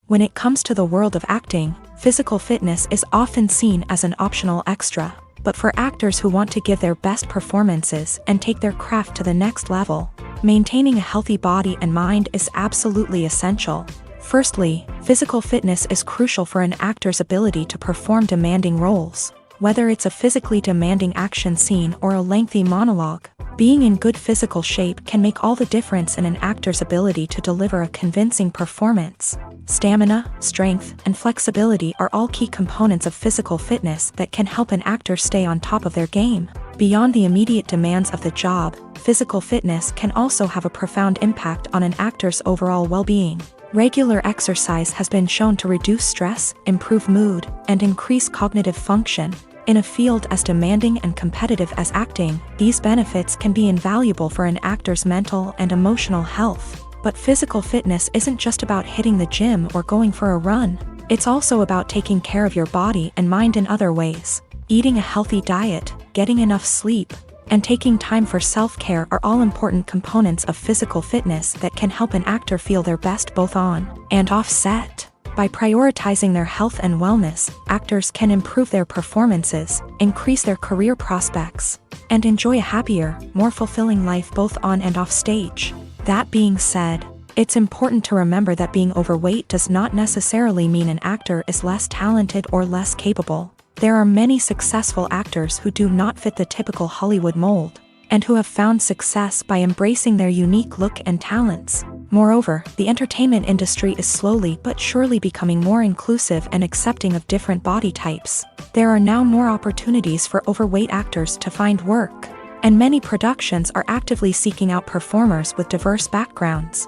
When it comes to the world of acting, physical fitness is often seen as an optional extra. But for actors who want to give their best performances and take their craft to the next level, maintaining a healthy body and mind is absolutely essential. Firstly, physical fitness is crucial for an actor's ability to perform demanding roles. Whether it's a physically demanding action scene or a lengthy monologue, being in good physical shape can make all the difference in an actor's ability to deliver a convincing performance. Stamina, strength, and flexibility are all key components of physical fitness that can help an actor stay on top of their game. Beyond the immediate demands of the job, physical fitness can also have a profound impact on an actor's overall well-being. Regular exercise has been shown to reduce stress, improve mood, and increase cognitive function. In a field as demanding and competitive as acting, these benefits can be invaluable for an actor's mental and emotional health. But physical fitness isn't just about hitting the gym or going for a run. It's also about taking care of your body and mind in other ways. Eating a healthy diet, getting enough sleep, and taking time for self-care are all important components of physical fitness that can help an actor feel their best both on and off set. By prioritizing their health and wellness, actors can improve their performances, increase their career prospects, and enjoy a happier, more fulfilling life both on and off stage. That being said, it's important to remember that being overweight does not necessarily mean an actor is less talented or less capable. There are many successful actors who do not fit the typical Hollywood mold, and who have found success by embracing their unique look and talents. Moreover, the entertainment industry is slowly but surely becoming more inclusive and accepting of different body types. There are now more opportunities for overweight actors to find work, and many productions are actively seeking out performers with diverse backgrounds.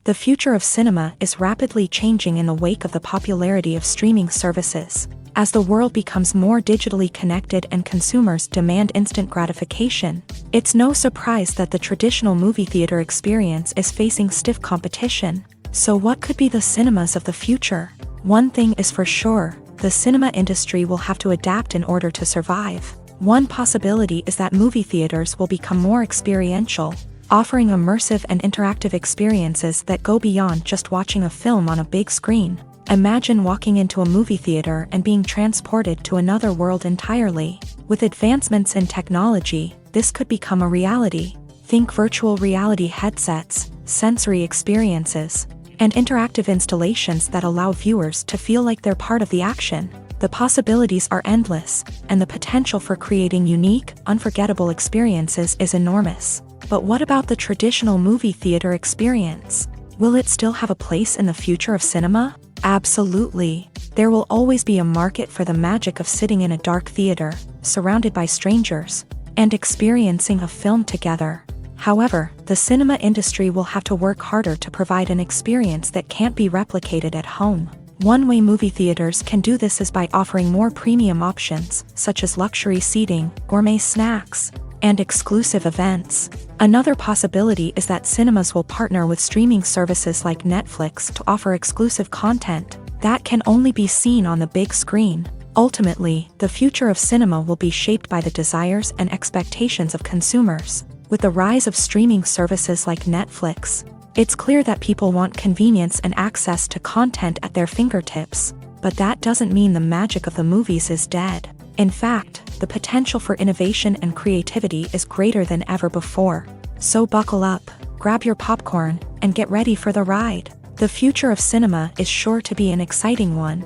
The future of cinema is rapidly changing in the wake of the popularity of streaming services. As the world becomes more digitally connected and consumers demand instant gratification, it's no surprise that the traditional movie theater experience is facing stiff competition. So what could be the cinemas of the future? One thing is for sure, the cinema industry will have to adapt in order to survive. One possibility is that movie theaters will become more experiential, offering immersive and interactive experiences that go beyond just watching a film on a big screen. Imagine walking into a movie theater and being transported to another world entirely. With advancements in technology, this could become a reality. Think virtual reality headsets, sensory experiences, and interactive installations that allow viewers to feel like they're part of the action. The possibilities are endless, and the potential for creating unique, unforgettable experiences is enormous. But what about the traditional movie theater experience? Will it still have a place in the future of cinema? Absolutely. There will always be a market for the magic of sitting in a dark theater, surrounded by strangers, and experiencing a film together. However, the cinema industry will have to work harder to provide an experience that can't be replicated at home. One way movie theaters can do this is by offering more premium options, such as luxury seating, gourmet snacks, and exclusive events. Another possibility is that cinemas will partner with streaming services like Netflix to offer exclusive content that can only be seen on the big screen. Ultimately, the future of cinema will be shaped by the desires and expectations of consumers. With the rise of streaming services like Netflix, it's clear that people want convenience and access to content at their fingertips. But that doesn't mean the magic of the movies is dead. In fact, the potential for innovation and creativity is greater than ever before. So buckle up, grab your popcorn, and get ready for the ride. The future of cinema is sure to be an exciting one.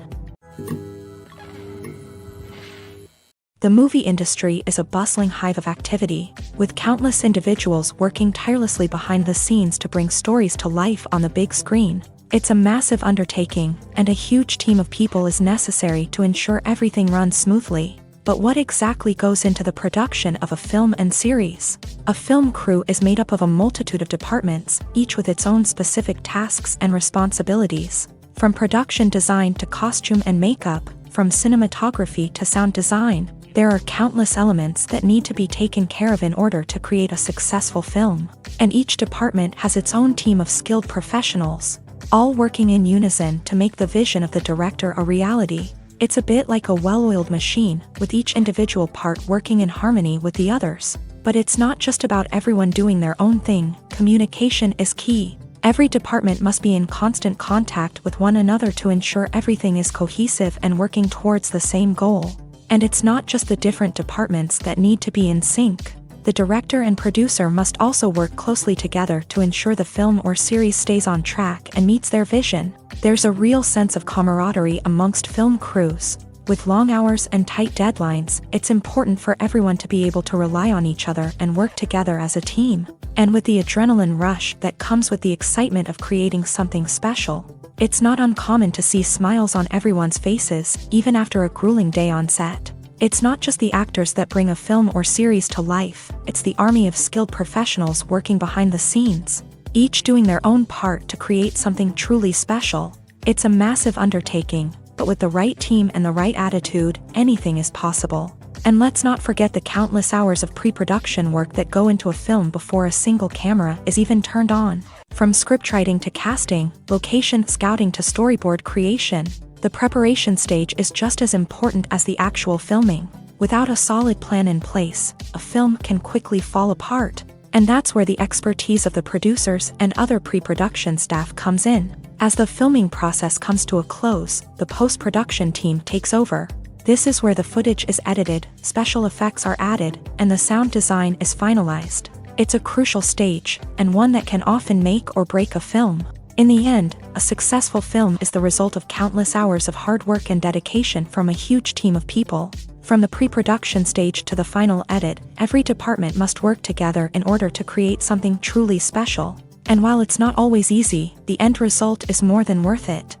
The movie industry is a bustling hive of activity, with countless individuals working tirelessly behind the scenes to bring stories to life on the big screen. It's a massive undertaking, and a huge team of people is necessary to ensure everything runs smoothly. But what exactly goes into the production of a film and series? A film crew is made up of a multitude of departments, each with its own specific tasks and responsibilities. From production design to costume and makeup, from cinematography to sound design, there are countless elements that need to be taken care of in order to create a successful film. And each department has its own team of skilled professionals, all working in unison to make the vision of the director a reality. It's a bit like a well-oiled machine, with each individual part working in harmony with the others. But it's not just about everyone doing their own thing. Communication is key. Every department must be in constant contact with one another to ensure everything is cohesive and working towards the same goal. And it's not just the different departments that need to be in sync. The director and producer must also work closely together to ensure the film or series stays on track and meets their vision. There's a real sense of camaraderie amongst film crews. With long hours and tight deadlines, it's important for everyone to be able to rely on each other and work together as a team. And with the adrenaline rush that comes with the excitement of creating something special, it's not uncommon to see smiles on everyone's faces, even after a grueling day on set. It's not just the actors that bring a film or series to life, it's the army of skilled professionals working behind the scenes, each doing their own part to create something truly special. It's a massive undertaking, but with the right team and the right attitude, anything is possible. And let's not forget the countless hours of pre-production work that go into a film before a single camera is even turned on. From scriptwriting to casting, location scouting to storyboard creation, the preparation stage is just as important as the actual filming. Without a solid plan in place, a film can quickly fall apart. And that's where the expertise of the producers and other pre-production staff comes in. As the filming process comes to a close, the post-production team takes over. This is where the footage is edited, special effects are added, and the sound design is finalized. It's a crucial stage, and one that can often make or break a film. In the end, a successful film is the result of countless hours of hard work and dedication from a huge team of people. From the pre-production stage to the final edit, every department must work together in order to create something truly special. And while it's not always easy, the end result is more than worth it.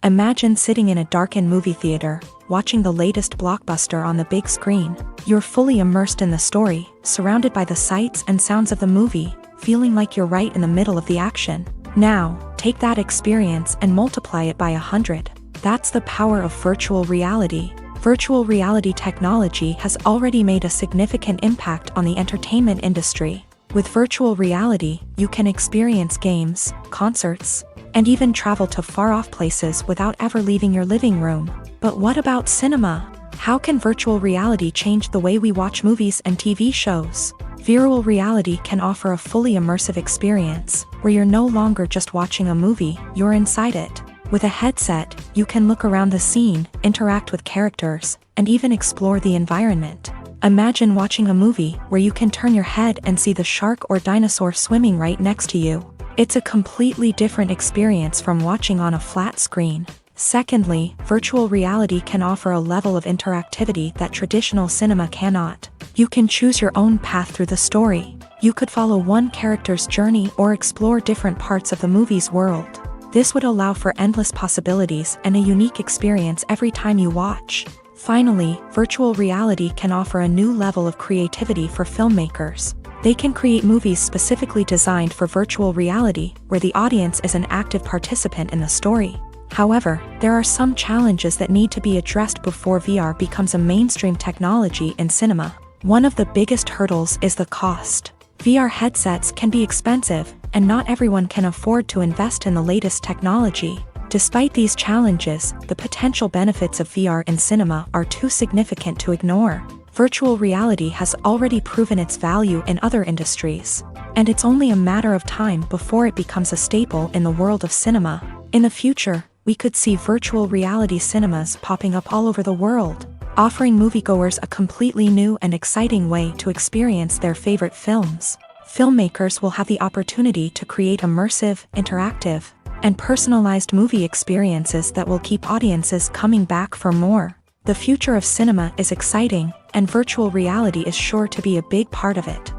Imagine sitting in a darkened movie theater, watching the latest blockbuster on the big screen. You're fully immersed in the story, surrounded by the sights and sounds of the movie, feeling like you're right in the middle of the action. Now, take that experience and multiply it by 100. That's the power of virtual reality. Virtual reality technology has already made a significant impact on the entertainment industry. With virtual reality, you can experience games, concerts, and even travel to far-off places without ever leaving your living room. But what about cinema? How can virtual reality change the way we watch movies and TV shows? Virtual reality can offer a fully immersive experience, where you're no longer just watching a movie, you're inside it. With a headset, you can look around the scene, interact with characters, and even explore the environment. Imagine watching a movie where you can turn your head and see the shark or dinosaur swimming right next to you. It's a completely different experience from watching on a flat screen. Secondly, virtual reality can offer a level of interactivity that traditional cinema cannot. You can choose your own path through the story. You could follow one character's journey or explore different parts of the movie's world. This would allow for endless possibilities and a unique experience every time you watch. Finally, virtual reality can offer a new level of creativity for filmmakers. They can create movies specifically designed for virtual reality, where the audience is an active participant in the story. However, there are some challenges that need to be addressed before VR becomes a mainstream technology in cinema. One of the biggest hurdles is the cost. VR headsets can be expensive, and not everyone can afford to invest in the latest technology. Despite these challenges, the potential benefits of VR in cinema are too significant to ignore. Virtual reality has already proven its value in other industries, and it's only a matter of time before it becomes a staple in the world of cinema. In the future, we could see virtual reality cinemas popping up all over the world, offering moviegoers a completely new and exciting way to experience their favorite films. Filmmakers will have the opportunity to create immersive, interactive, and personalized movie experiences that will keep audiences coming back for more. The future of cinema is exciting, and virtual reality is sure to be a big part of it.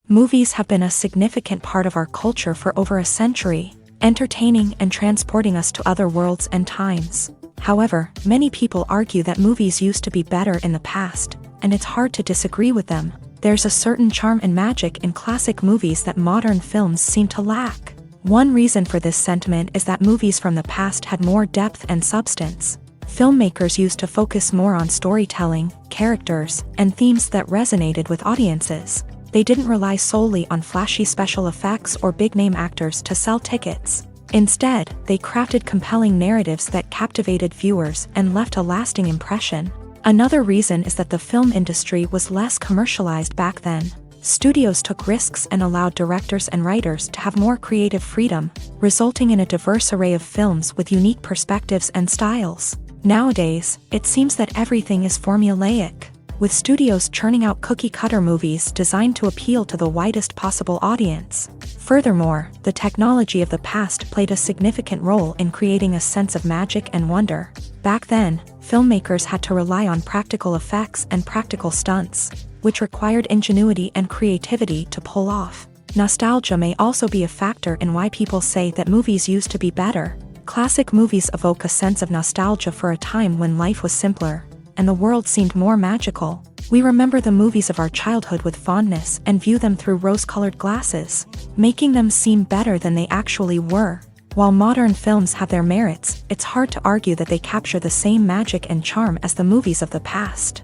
Movies have been a significant part of our culture for over a century, entertaining and transporting us to other worlds and times. However, many people argue that movies used to be better in the past, and it's hard to disagree with them. There's a certain charm and magic in classic movies that modern films seem to lack. One reason for this sentiment is that movies from the past had more depth and substance. Filmmakers used to focus more on storytelling, characters, and themes that resonated with audiences. They didn't rely solely on flashy special effects or big-name actors to sell tickets. Instead, they crafted compelling narratives that captivated viewers and left a lasting impression. Another reason is that the film industry was less commercialized back then. Studios took risks and allowed directors and writers to have more creative freedom, resulting in a diverse array of films with unique perspectives and styles. Nowadays, it seems that everything is formulaic, with studios churning out cookie-cutter movies designed to appeal to the widest possible audience. Furthermore, the technology of the past played a significant role in creating a sense of magic and wonder. Back then, filmmakers had to rely on practical effects and practical stunts, which required ingenuity and creativity to pull off. Nostalgia may also be a factor in why people say that movies used to be better. Classic movies evoke a sense of nostalgia for a time when life was simpler, and the world seemed more magical. We remember the movies of our childhood with fondness and view them through rose-colored glasses, making them seem better than they actually were. While modern films have their merits, it's hard to argue that they capture the same magic and charm as the movies of the past.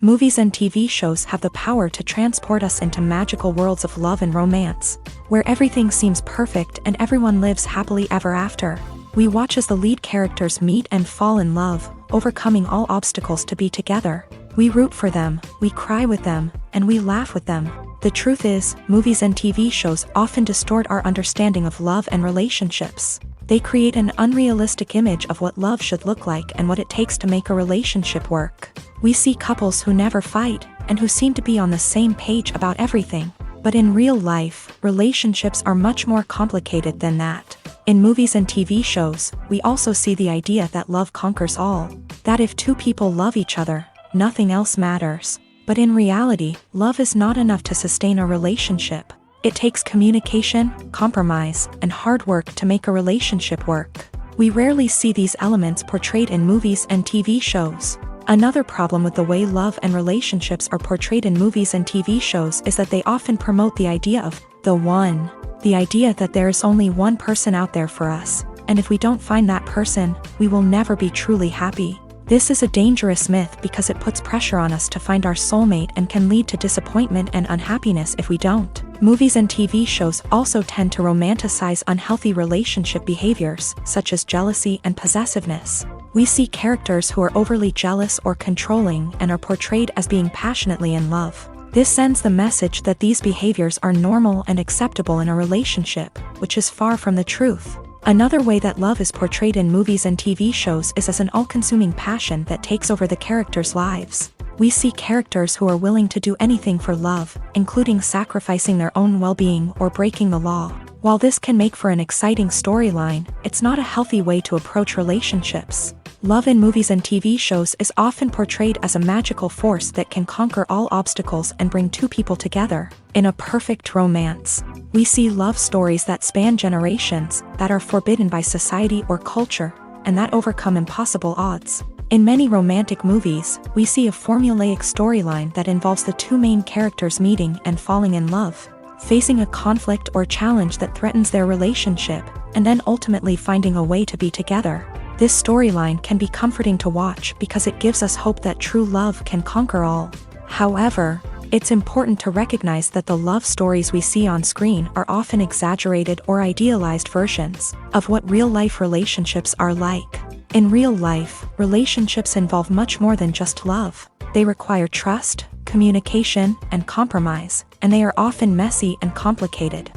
Movies and TV shows have the power to transport us into magical worlds of love and romance, where everything seems perfect and everyone lives happily ever after. We watch as the lead characters meet and fall in love, overcoming all obstacles to be together. We root for them, we cry with them, and we laugh with them. The truth is, movies and TV shows often distort our understanding of love and relationships. They create an unrealistic image of what love should look like and what it takes to make a relationship work. We see couples who never fight, and who seem to be on the same page about everything. But in real life, relationships are much more complicated than that. In movies and TV shows, we also see the idea that love conquers all. That if two people love each other, nothing else matters. But in reality, love is not enough to sustain a relationship. It takes communication, compromise, and hard work to make a relationship work. We rarely see these elements portrayed in movies and TV shows. Another problem with the way love and relationships are portrayed in movies and TV shows is that they often promote the idea of the one. The idea that there is only one person out there for us, and if we don't find that person, we will never be truly happy. This is a dangerous myth because it puts pressure on us to find our soulmate and can lead to disappointment and unhappiness if we don't. Movies and TV shows also tend to romanticize unhealthy relationship behaviors, such as jealousy and possessiveness. We see characters who are overly jealous or controlling and are portrayed as being passionately in love. This sends the message that these behaviors are normal and acceptable in a relationship, which is far from the truth. Another way that love is portrayed in movies and TV shows is as an all-consuming passion that takes over the characters' lives. We see characters who are willing to do anything for love, including sacrificing their own well-being or breaking the law. While this can make for an exciting storyline, it's not a healthy way to approach relationships. Love in movies and TV shows is often portrayed as a magical force that can conquer all obstacles and bring two people together. In a perfect romance, we see love stories that span generations, that are forbidden by society or culture, and that overcome impossible odds. In many romantic movies, we see a formulaic storyline that involves the two main characters meeting and falling in love, facing a conflict or challenge that threatens their relationship, and then ultimately finding a way to be together. This storyline can be comforting to watch because it gives us hope that true love can conquer all. However, it's important to recognize that the love stories we see on screen are often exaggerated or idealized versions of what real-life relationships are like. In real life, relationships involve much more than just love. They require trust, communication, and compromise, and they are often messy and complicated.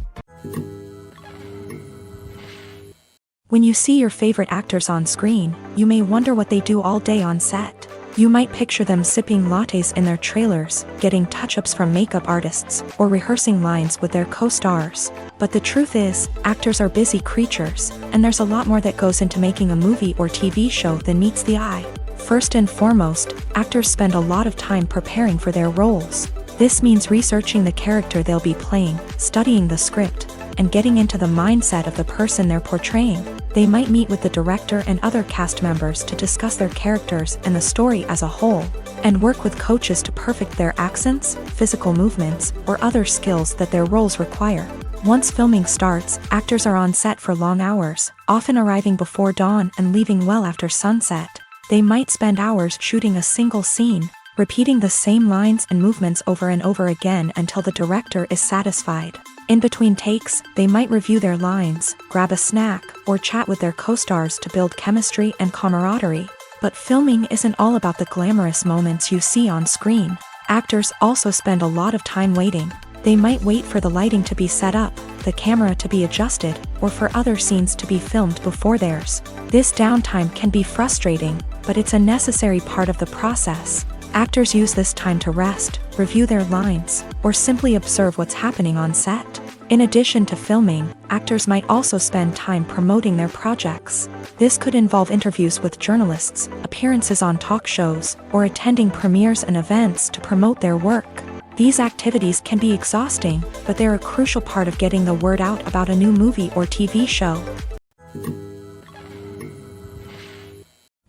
When you see your favorite actors on screen, you may wonder what they do all day on set. You might picture them sipping lattes in their trailers, getting touch-ups from makeup artists, or rehearsing lines with their co-stars. But the truth is, actors are busy creatures, and there's a lot more that goes into making a movie or TV show than meets the eye. First and foremost, actors spend a lot of time preparing for their roles. This means researching the character they'll be playing, studying the script, and getting into the mindset of the person they're portraying. They might meet with the director and other cast members to discuss their characters and the story as a whole, and work with coaches to perfect their accents, physical movements, or other skills that their roles require. Once filming starts, actors are on set for long hours, often arriving before dawn and leaving well after sunset. They might spend hours shooting a single scene, repeating the same lines and movements over and over again until the director is satisfied. In between takes, they might review their lines, grab a snack, or chat with their co-stars to build chemistry and camaraderie. But filming isn't all about the glamorous moments you see on screen. Actors also spend a lot of time waiting. They might wait for the lighting to be set up, the camera to be adjusted, or for other scenes to be filmed before theirs. This downtime can be frustrating, but it's a necessary part of the process. Actors use this time to rest, review their lines, or simply observe what's happening on set. In addition to filming, actors might also spend time promoting their projects. This could involve interviews with journalists, appearances on talk shows, or attending premieres and events to promote their work. These activities can be exhausting, but they're a crucial part of getting the word out about a new movie or TV show.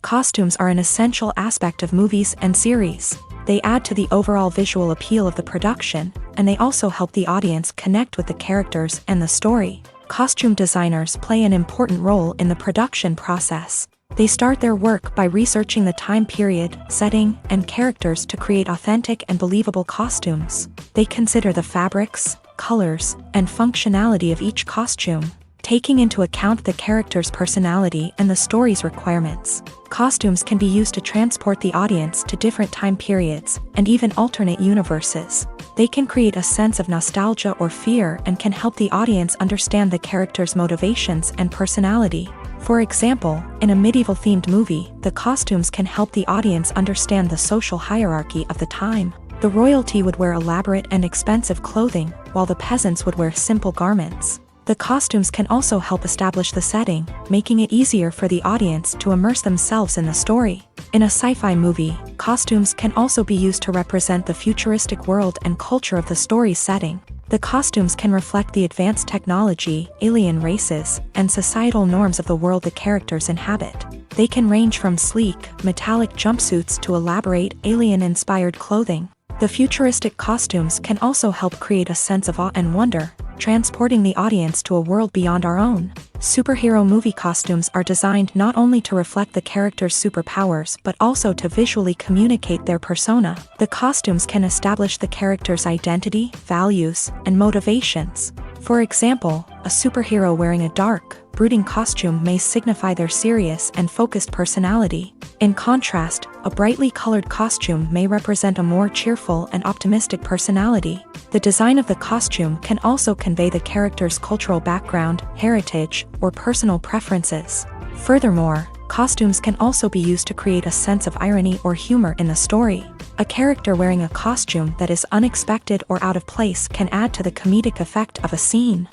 Costumes are an essential aspect of movies and series. They add to the overall visual appeal of the production, and they also help the audience connect with the characters and the story. Costume designers play an important role in the production process. They start their work by researching the time period, setting, and characters to create authentic and believable costumes. They consider the fabrics, colors, and functionality of each costume, taking into account the character's personality and the story's requirements. Costumes can be used to transport the audience to different time periods, and even alternate universes. They can create a sense of nostalgia or fear and can help the audience understand the character's motivations and personality. For example, in a medieval-themed movie, the costumes can help the audience understand the social hierarchy of the time. The royalty would wear elaborate and expensive clothing, while the peasants would wear simple garments. The costumes can also help establish the setting, making it easier for the audience to immerse themselves in the story. In a sci-fi movie, costumes can also be used to represent the futuristic world and culture of the story's setting. The costumes can reflect the advanced technology, alien races, and societal norms of the world the characters inhabit. They can range from sleek, metallic jumpsuits to elaborate, alien-inspired clothing. The futuristic costumes can also help create a sense of awe and wonder, transporting the audience to a world beyond our own. Superhero movie costumes are designed not only to reflect the character's superpowers but also to visually communicate their persona. The costumes can establish the character's identity, values, and motivations. For example, a superhero wearing a dark, brooding costume may signify their serious and focused personality. In contrast, a brightly colored costume may represent a more cheerful and optimistic personality. The design of the costume can also convey the character's cultural background, heritage, or personal preferences. Furthermore, costumes can also be used to create a sense of irony or humor in the story. A character wearing a costume that is unexpected or out of place can add to the comedic effect of a scene.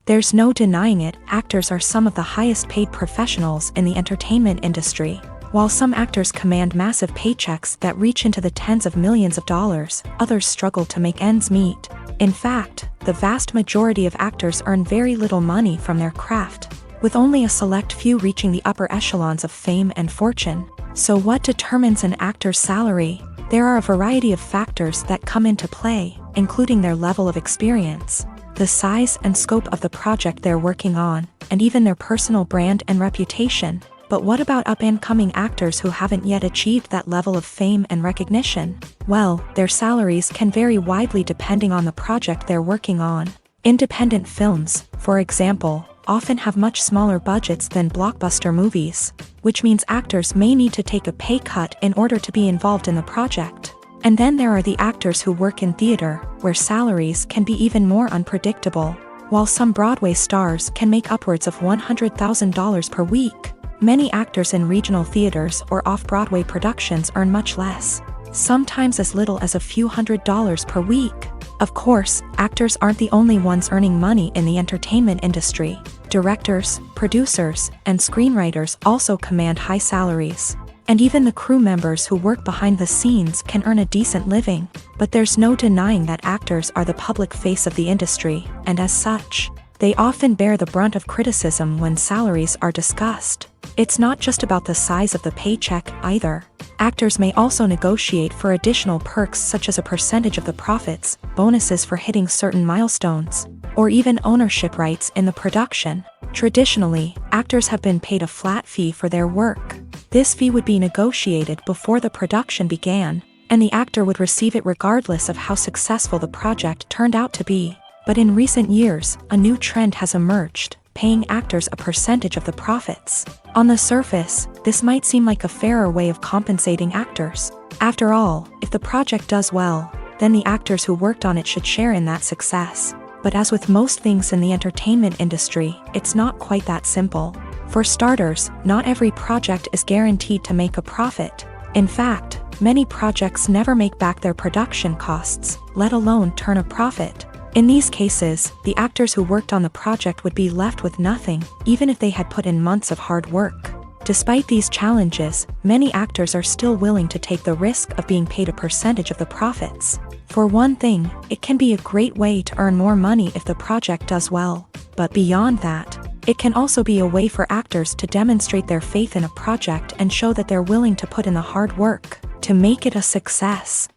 There's no denying it, actors are some of the highest paid professionals in the entertainment industry. While some actors command massive paychecks that reach into the tens of millions of dollars, others struggle to make ends meet. In fact, the vast majority of actors earn very little money from their craft. with only a select few reaching the upper echelons of fame and fortune. So what determines an actor's salary? There are a variety of factors that come into play, including their level of experience, the size and scope of the project they're working on, and even their personal brand and reputation. But what about up-and-coming actors who haven't yet achieved that level of fame and recognition? Well, their salaries can vary widely depending on the project they're working on. Independent films, for example, often have much smaller budgets than blockbuster movies, which means actors may need to take a pay cut in order to be involved in the project. And then there are the actors who work in theater, where salaries can be even more unpredictable. While some Broadway stars can make upwards of $100,000 per week, many actors in regional theaters or off-Broadway productions earn much less, sometimes as little as a few $100s per week. Of course, actors aren't the only ones earning money in the entertainment industry. Directors, producers, and screenwriters also command high salaries. And even the crew members who work behind the scenes can earn a decent living. But there's no denying that actors are the public face of the industry, and as such, they often bear the brunt of criticism when salaries are discussed. It's not just about the size of the paycheck either. Actors may also negotiate for additional perks such as a percentage of the profits, bonuses for hitting certain milestones, or even ownership rights in the production. Traditionally, actors have been paid a flat fee for their work. This fee would be negotiated before the production began, and the actor would receive it regardless of how successful the project turned out to be. But in recent years, a new trend has emerged, paying actors a percentage of the profits. On the surface, this might seem like a fairer way of compensating actors. After all, if the project does well, then the actors who worked on it should share in that success. But as with most things in the entertainment industry, it's not quite that simple. For starters, not every project is guaranteed to make a profit. In fact, many projects never make back their production costs, let alone turn a profit. In these cases, the actors who worked on the project would be left with nothing, even if they had put in months of hard work. Despite these challenges, many actors are still willing to take the risk of being paid a percentage of the profits. For one thing, it can be a great way to earn more money if the project does well. But beyond that, it can also be a way for actors to demonstrate their faith in a project and show that they're willing to put in the hard work to make it a success.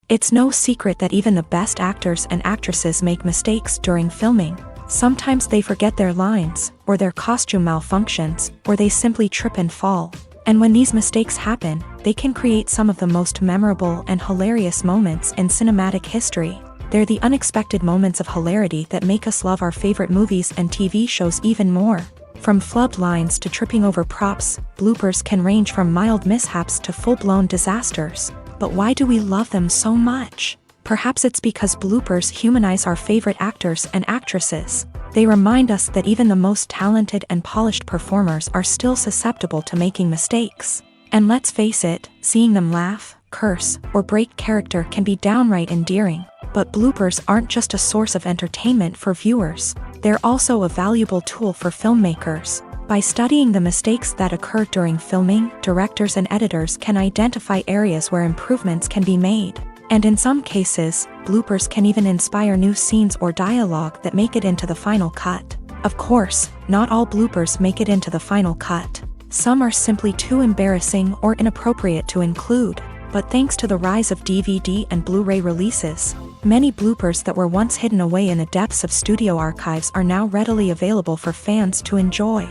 It's no secret that even the best actors and actresses make mistakes during filming. Sometimes they forget their lines, or their costume malfunctions, or they simply trip and fall. And when these mistakes happen, they can create some of the most memorable and hilarious moments in cinematic history. They're the unexpected moments of hilarity that make us love our favorite movies and TV shows even more. From flubbed lines to tripping over props, bloopers can range from mild mishaps to full-blown disasters. But why do we love them so much? Perhaps it's because bloopers humanize our favorite actors and actresses. They remind us that even the most talented and polished performers are still susceptible to making mistakes. And let's face it, seeing them laugh, curse, or break character can be downright endearing. But bloopers aren't just a source of entertainment for viewers. They're also a valuable tool for filmmakers. By studying the mistakes that occur during filming, directors and editors can identify areas where improvements can be made. And in some cases, bloopers can even inspire new scenes or dialogue that make it into the final cut. Of course, not all bloopers make it into the final cut. Some are simply too embarrassing or inappropriate to include. But thanks to the rise of DVD and Blu-ray releases, many bloopers that were once hidden away in the depths of studio archives are now readily available for fans to enjoy.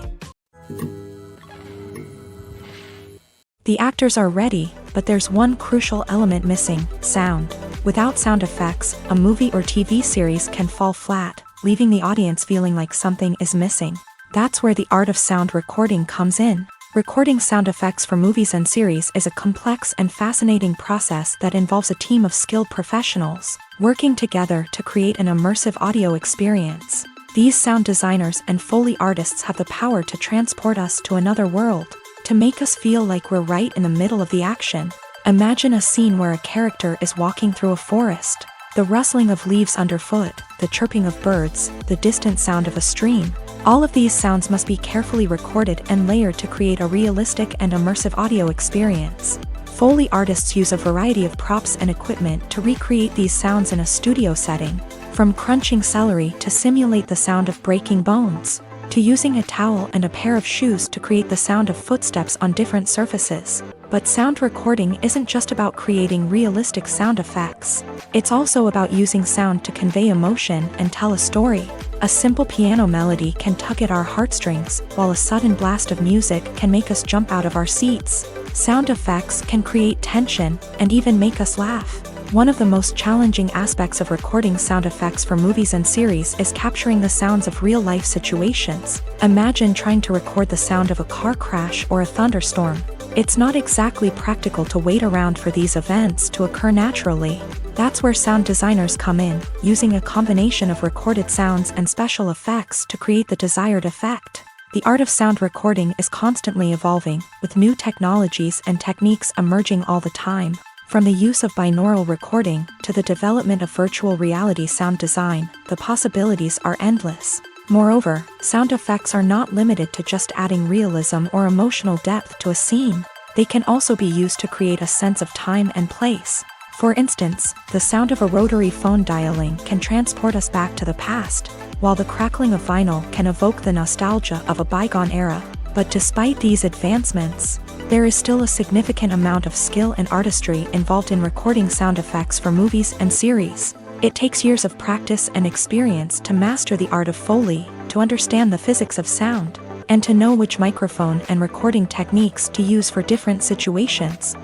The actors are ready, but there's one crucial element missing: sound. Without sound effects, a movie or TV series can fall flat, leaving the audience feeling like something is missing. That's where the art of sound recording comes in. Recording sound effects for movies and series is a complex and fascinating process that involves a team of skilled professionals working together to create an immersive audio experience. These sound designers and Foley artists have the power to transport us to another world, to make us feel like we're right in the middle of the action. Imagine a scene where a character is walking through a forest. The rustling of leaves underfoot, the chirping of birds, the distant sound of a stream. All of these sounds must be carefully recorded and layered to create a realistic and immersive audio experience. Foley artists use a variety of props and equipment to recreate these sounds in a studio setting. From crunching celery to simulate the sound of breaking bones, to using a towel and a pair of shoes to create the sound of footsteps on different surfaces. But sound recording isn't just about creating realistic sound effects. It's also about using sound to convey emotion and tell a story. A simple piano melody can tug at our heartstrings, while a sudden blast of music can make us jump out of our seats. Sound effects can create tension and even make us laugh. One of the most challenging aspects of recording sound effects for movies and series is capturing the sounds of real-life situations. Imagine trying to record the sound of a car crash or a thunderstorm. It's not exactly practical to wait around for these events to occur naturally. That's where sound designers come in, using a combination of recorded sounds and special effects to create the desired effect. The art of sound recording is constantly evolving, with new technologies and techniques emerging all the time. From the use of binaural recording to the development of virtual reality sound design, the possibilities are endless. Moreover, sound effects are not limited to just adding realism or emotional depth to a scene. They can also be used to create a sense of time and place. For instance, the sound of a rotary phone dialing can transport us back to the past, while the crackling of vinyl can evoke the nostalgia of a bygone era. But despite these advancements, there is still a significant amount of skill and artistry involved in recording sound effects for movies and series. It takes years of practice and experience to master the art of Foley, to understand the physics of sound, and to know which microphone and recording techniques to use for different situations.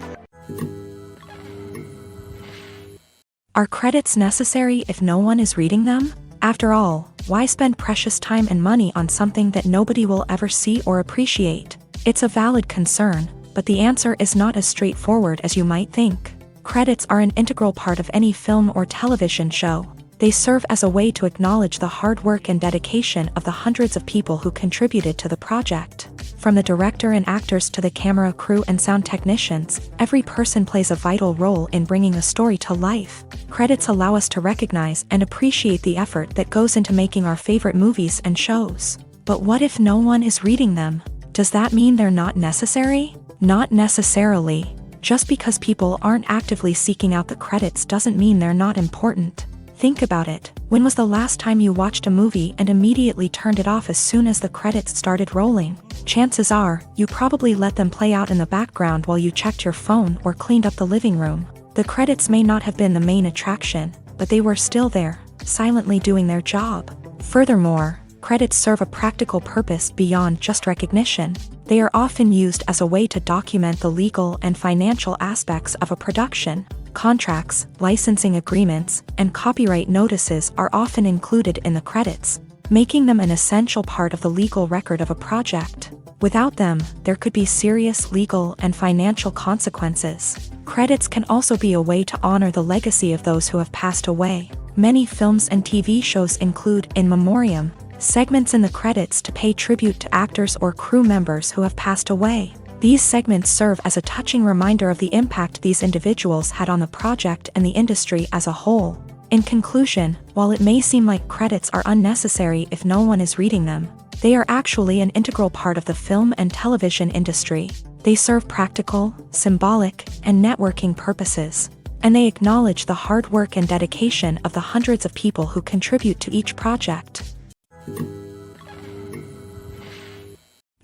Are credits necessary if no one is reading them? After all, why spend precious time and money on something that nobody will ever see or appreciate? It's a valid concern, but the answer is not as straightforward as you might think. Credits are an integral part of any film or television show. They serve as a way to acknowledge the hard work and dedication of the hundreds of people who contributed to the project. From the director and actors to the camera crew and sound technicians, every person plays a vital role in bringing a story to life. Credits allow us to recognize and appreciate the effort that goes into making our favorite movies and shows. But what if no one is reading them? Does that mean they're not necessary? Not necessarily. Just because people aren't actively seeking out the credits doesn't mean they're not important. Think about it. When was the last time you watched a movie and immediately turned it off as soon as the credits started rolling? Chances are, you probably let them play out in the background while you checked your phone or cleaned up the living room. The credits may not have been the main attraction, but they were still there, silently doing their job. Furthermore, credits serve a practical purpose beyond just recognition. They are often used as a way to document the legal and financial aspects of a production. Contracts, licensing agreements, and copyright notices are often included in the credits, making them an essential part of the legal record of a project. Without them, there could be serious legal and financial consequences. Credits can also be a way to honor the legacy of those who have passed away. Many films and TV shows include in memoriam segments in the credits to pay tribute to actors or crew members who have passed away. These segments serve as a touching reminder of the impact these individuals had on the project and the industry as a whole. In conclusion, while it may seem like credits are unnecessary if no one is reading them, they are actually an integral part of the film and television industry. They serve practical, symbolic, and networking purposes, and they acknowledge the hard work and dedication of the hundreds of people who contribute to each project.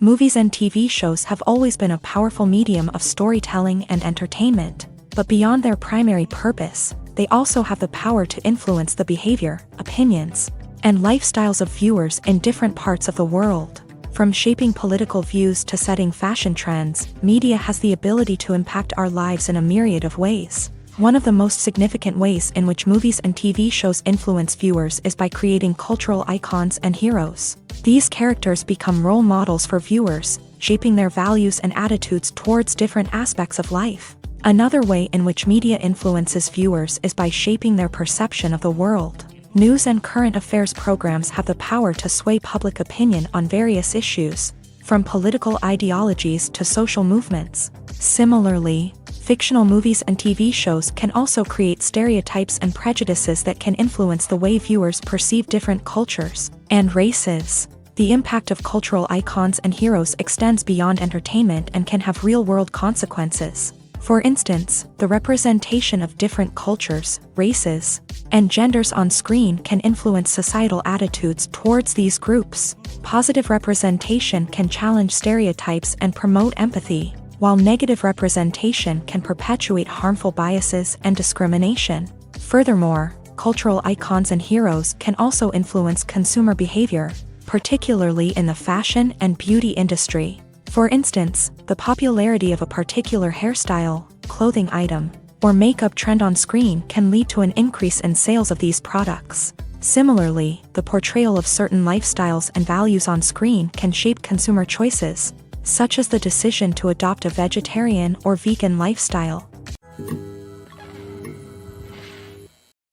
Movies and TV shows have always been a powerful medium of storytelling and entertainment, but beyond their primary purpose, they also have the power to influence the behavior, opinions, and lifestyles of viewers in different parts of the world. From shaping political views to setting fashion trends, media has the ability to impact our lives in a myriad of ways. One of the most significant ways in which movies and TV shows influence viewers is by creating cultural icons and heroes. These characters become role models for viewers, shaping their values and attitudes towards different aspects of life. Another way in which media influences viewers is by shaping their perception of the world. News and current affairs programs have the power to sway public opinion on various issues, from political ideologies to social movements. Similarly, fictional movies and TV shows can also create stereotypes and prejudices that can influence the way viewers perceive different cultures and races. The impact of cultural icons and heroes extends beyond entertainment and can have real-world consequences. For instance, the representation of different cultures, races, and genders on screen can influence societal attitudes towards these groups. Positive representation can challenge stereotypes and promote empathy, while negative representation can perpetuate harmful biases and discrimination. Furthermore, cultural icons and heroes can also influence consumer behavior, particularly in the fashion and beauty industry. For instance, the popularity of a particular hairstyle, clothing item, or makeup trend on screen can lead to an increase in sales of these products. Similarly, the portrayal of certain lifestyles and values on screen can shape consumer choices, such as the decision to adopt a vegetarian or vegan lifestyle.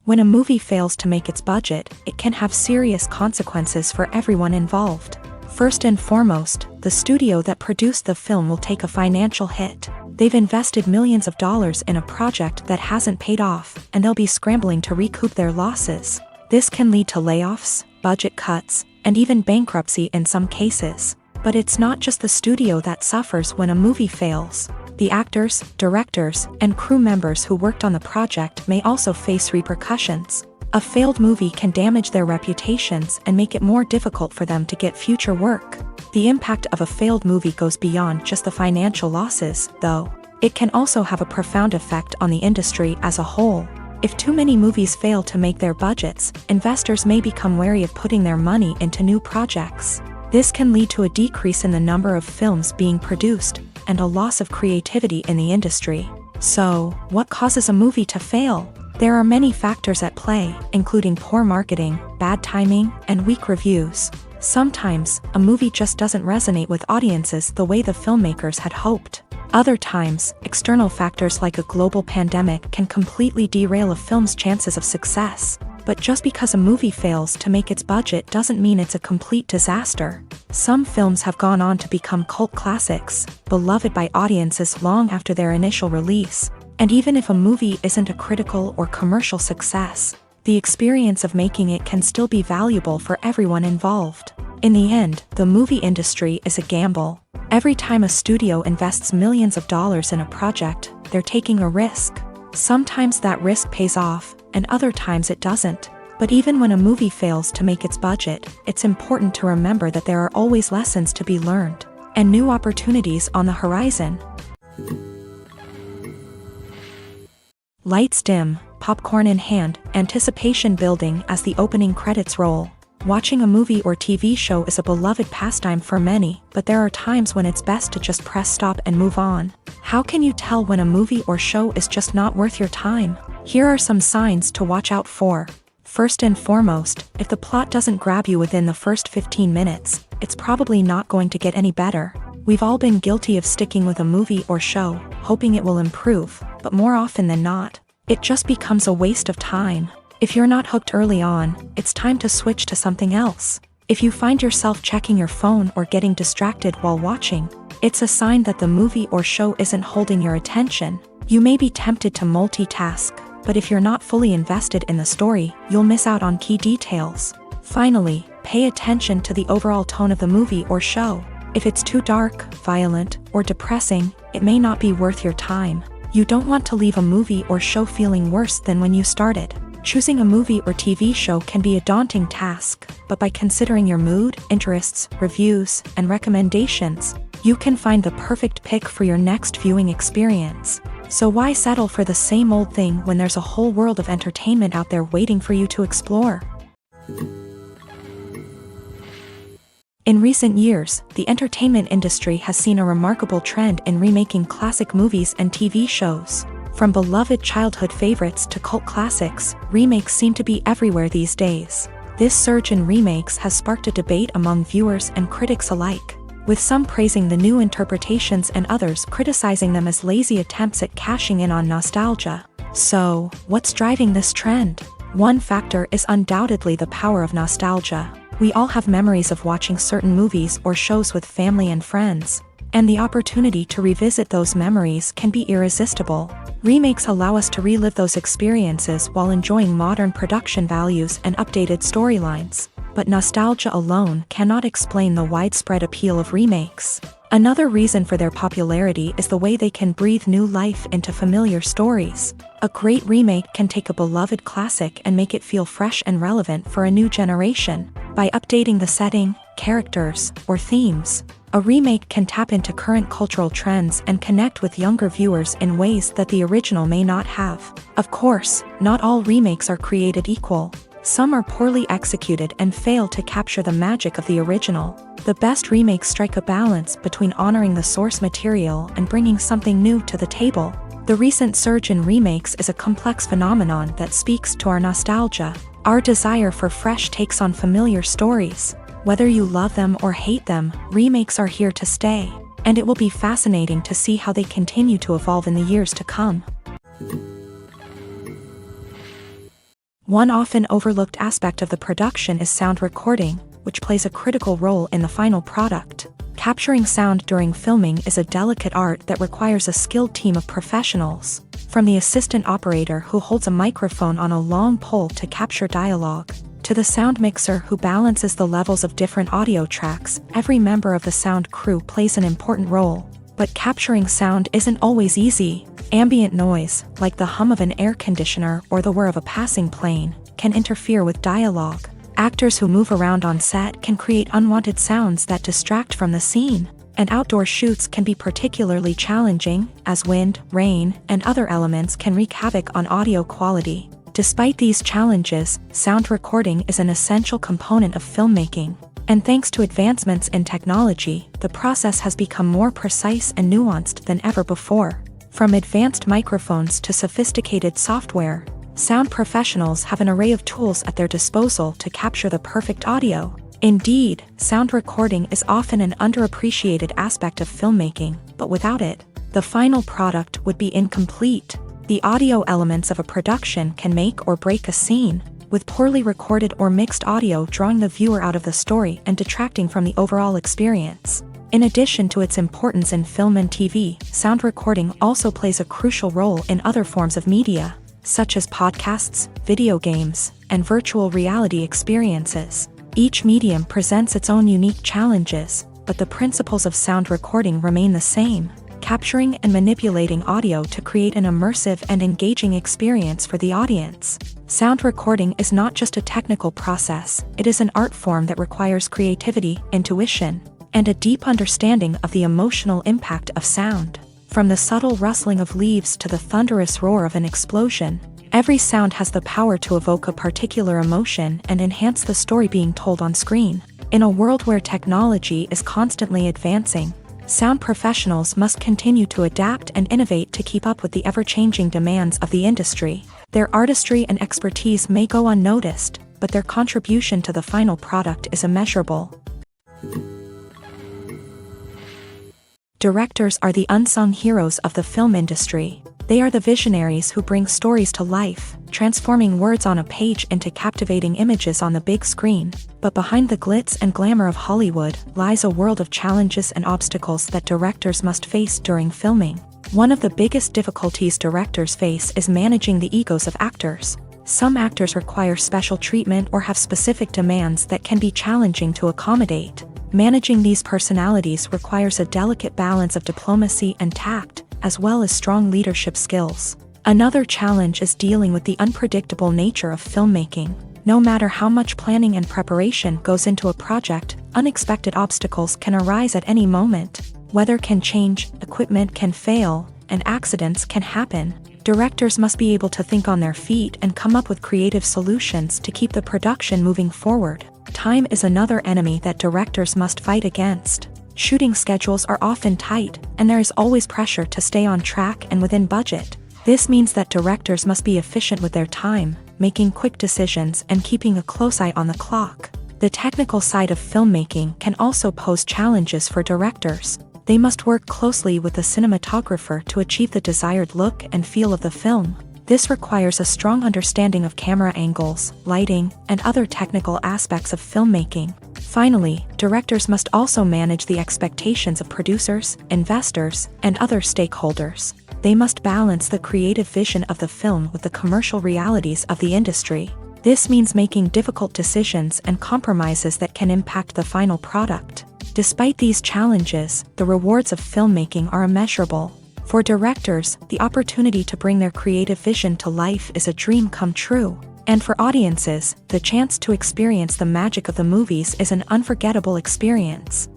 When a movie fails to make its budget, it can have serious consequences for everyone involved. First and foremost, the studio that produced the film will take a financial hit. They've invested millions of dollars in a project that hasn't paid off, and they'll be scrambling to recoup their losses. This can lead to layoffs, budget cuts, and even bankruptcy in some cases. But it's not just the studio that suffers when a movie fails. The actors, directors, and crew members who worked on the project may also face repercussions. A failed movie can damage their reputations and make it more difficult for them to get future work. The impact of a failed movie goes beyond just the financial losses, though. It can also have a profound effect on the industry as a whole. If too many movies fail to make their budgets, investors may become wary of putting their money into new projects. This can lead to a decrease in the number of films being produced, and a loss of creativity in the industry. So, what causes a movie to fail? There are many factors at play, including poor marketing, bad timing, and weak reviews. Sometimes, a movie just doesn't resonate with audiences the way the filmmakers had hoped. Other times, external factors like a global pandemic can completely derail a film's chances of success. But just because a movie fails to make its budget doesn't mean it's a complete disaster. Some films have gone on to become cult classics, beloved by audiences long after their initial release. And even if a movie isn't a critical or commercial success, the experience of making it can still be valuable for everyone involved. In the end, the movie industry is a gamble. Every time a studio invests millions of dollars in a project, they're taking a risk. Sometimes that risk pays off, and other times it doesn't. But even when a movie fails to make its budget, it's important to remember that there are always lessons to be learned, and new opportunities on the horizon. Lights dim, popcorn in hand, anticipation building as the opening credits roll. Watching a movie or TV show is a beloved pastime for many, but there are times when it's best to just press stop and move on. How can you tell when a movie or show is just not worth your time? Here are some signs to watch out for. First and foremost, if the plot doesn't grab you within the first 15 minutes, it's probably not going to get any better. We've all been guilty of sticking with a movie or show, hoping it will improve, but more often than not, it just becomes a waste of time. If you're not hooked early on, it's time to switch to something else. If you find yourself checking your phone or getting distracted while watching, it's a sign that the movie or show isn't holding your attention. You may be tempted to multitask, but if you're not fully invested in the story, you'll miss out on key details. Finally, pay attention to the overall tone of the movie or show. If it's too dark, violent, or depressing, it may not be worth your time. You don't want to leave a movie or show feeling worse than when you started. Choosing a movie or TV show can be a daunting task, but by considering your mood, interests, reviews, and recommendations, you can find the perfect pick for your next viewing experience. So why settle for the same old thing when there's a whole world of entertainment out there waiting for you to explore? In recent years, the entertainment industry has seen a remarkable trend in remaking classic movies and TV shows. From beloved childhood favorites to cult classics, remakes seem to be everywhere these days. This surge in remakes has sparked a debate among viewers and critics alike, with some praising the new interpretations and others criticizing them as lazy attempts at cashing in on nostalgia. So, what's driving this trend? One factor is undoubtedly the power of nostalgia. We all have memories of watching certain movies or shows with family and friends, and the opportunity to revisit those memories can be irresistible. Remakes allow us to relive those experiences while enjoying modern production values and updated storylines. But nostalgia alone cannot explain the widespread appeal of remakes. Another reason for their popularity is the way they can breathe new life into familiar stories. A great remake can take a beloved classic and make it feel fresh and relevant for a new generation. By updating the setting, characters, or themes, a remake can tap into current cultural trends and connect with younger viewers in ways that the original may not have. Of course, not all remakes are created equal. Some are poorly executed and fail to capture the magic of the original. The best remakes strike a balance between honoring the source material and bringing something new to the table. The recent surge in remakes is a complex phenomenon that speaks to our nostalgia, our desire for fresh takes on familiar stories. Whether you love them or hate them, remakes are here to stay, and it will be fascinating to see how they continue to evolve in the years to come. One often overlooked aspect of the production is sound recording, which plays a critical role in the final product. Capturing sound during filming is a delicate art that requires a skilled team of professionals, from the assistant operator who holds a microphone on a long pole to capture dialogue, to the sound mixer who balances the levels of different audio tracks. Every member of the sound crew plays an important role. But capturing sound isn't always easy. Ambient noise, like the hum of an air conditioner or the whir of a passing plane, can interfere with dialogue. Actors who move around on set can create unwanted sounds that distract from the scene. And outdoor shoots can be particularly challenging, as wind, rain, and other elements can wreak havoc on audio quality. Despite these challenges, sound recording is an essential component of filmmaking. And thanks to advancements in technology, the process has become more precise and nuanced than ever before. From advanced microphones to sophisticated software, sound professionals have an array of tools at their disposal to capture the perfect audio. Indeed, sound recording is often an underappreciated aspect of filmmaking, but without it, the final product would be incomplete. The audio elements of a production can make or break a scene, with poorly recorded or mixed audio drawing the viewer out of the story and detracting from the overall experience. In addition to its importance in film and TV, sound recording also plays a crucial role in other forms of media, such as podcasts, video games, and virtual reality experiences. Each medium presents its own unique challenges, but the principles of sound recording remain the same: capturing and manipulating audio to create an immersive and engaging experience for the audience. Sound recording is not just a technical process, it is an art form that requires creativity, intuition, and a deep understanding of the emotional impact of sound. From the subtle rustling of leaves to the thunderous roar of an explosion, every sound has the power to evoke a particular emotion and enhance the story being told on screen. In a world where technology is constantly advancing, sound professionals must continue to adapt and innovate to keep up with the ever-changing demands of the industry. Their artistry and expertise may go unnoticed, but their contribution to the final product is immeasurable. Directors are the unsung heroes of the film industry. They are the visionaries who bring stories to life, transforming words on a page into captivating images on the big screen. But behind the glitz and glamour of Hollywood lies a world of challenges and obstacles that directors must face during filming. One of the biggest difficulties directors face is managing the egos of actors. Some actors require special treatment or have specific demands that can be challenging to accommodate. Managing these personalities requires a delicate balance of diplomacy and tact, as well as strong leadership skills. Another challenge is dealing with the unpredictable nature of filmmaking. No matter how much planning and preparation goes into a project, unexpected obstacles can arise at any moment. Weather can change, equipment can fail, and accidents can happen. Directors must be able to think on their feet and come up with creative solutions to keep the production moving forward. Time is another enemy that directors must fight against. Shooting schedules are often tight, and there is always pressure to stay on track and within budget. This means that directors must be efficient with their time, making quick decisions and keeping a close eye on the clock. The technical side of filmmaking can also pose challenges for directors. They must work closely with the cinematographer to achieve the desired look and feel of the film. This requires a strong understanding of camera angles, lighting, and other technical aspects of filmmaking. Finally, directors must also manage the expectations of producers, investors, and other stakeholders. They must balance the creative vision of the film with the commercial realities of the industry. This means making difficult decisions and compromises that can impact the final product. Despite these challenges, the rewards of filmmaking are immeasurable. For directors, the opportunity to bring their creative vision to life is a dream come true. And for audiences, the chance to experience the magic of the movies is an unforgettable experience.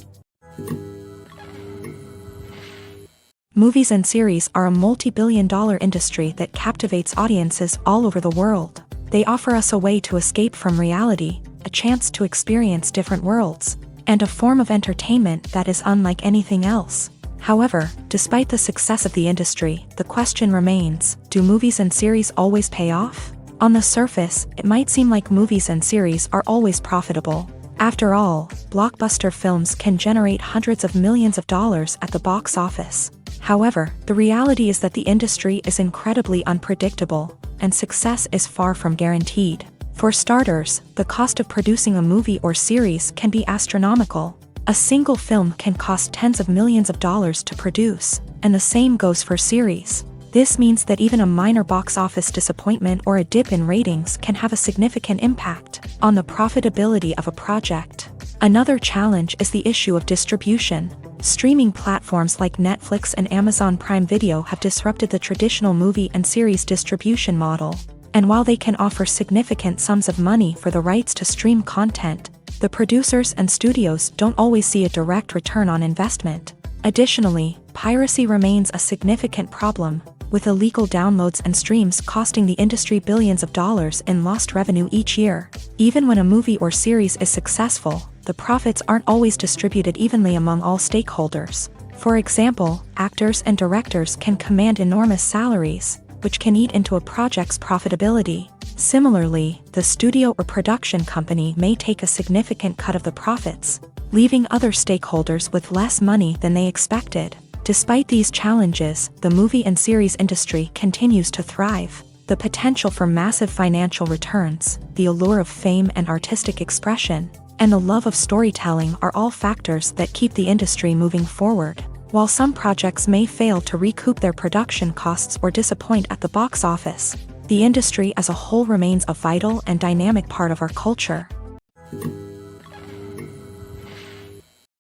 Movies and series are a multi-billion-dollar industry that captivates audiences all over the world. They offer us a way to escape from reality, a chance to experience different worlds, and a form of entertainment that is unlike anything else. However, despite the success of the industry, the question remains, do movies and series always pay off? On the surface, it might seem like movies and series are always profitable. After all, blockbuster films can generate hundreds of millions of dollars at the box office. However, the reality is that the industry is incredibly unpredictable, and success is far from guaranteed. For starters, the cost of producing a movie or series can be astronomical. A single film can cost tens of millions of dollars to produce, and the same goes for series. This means that even a minor box office disappointment or a dip in ratings can have a significant impact on the profitability of a project. Another challenge is the issue of distribution. Streaming platforms like Netflix and Amazon Prime Video have disrupted the traditional movie and series distribution model. And while they can offer significant sums of money for the rights to stream content, the producers and studios don't always see a direct return on investment. Additionally, piracy remains a significant problem, with illegal downloads and streams costing the industry billions of dollars in lost revenue each year. Even when a movie or series is successful, the profits aren't always distributed evenly among all stakeholders. For example, actors and directors can command enormous salaries, which can eat into a project's profitability. Similarly, the studio or production company may take a significant cut of the profits, leaving other stakeholders with less money than they expected. Despite these challenges, the movie and series industry continues to thrive. The potential for massive financial returns, the allure of fame and artistic expression, and the love of storytelling are all factors that keep the industry moving forward. While some projects may fail to recoup their production costs or disappoint at the box office, the industry as a whole remains a vital and dynamic part of our culture.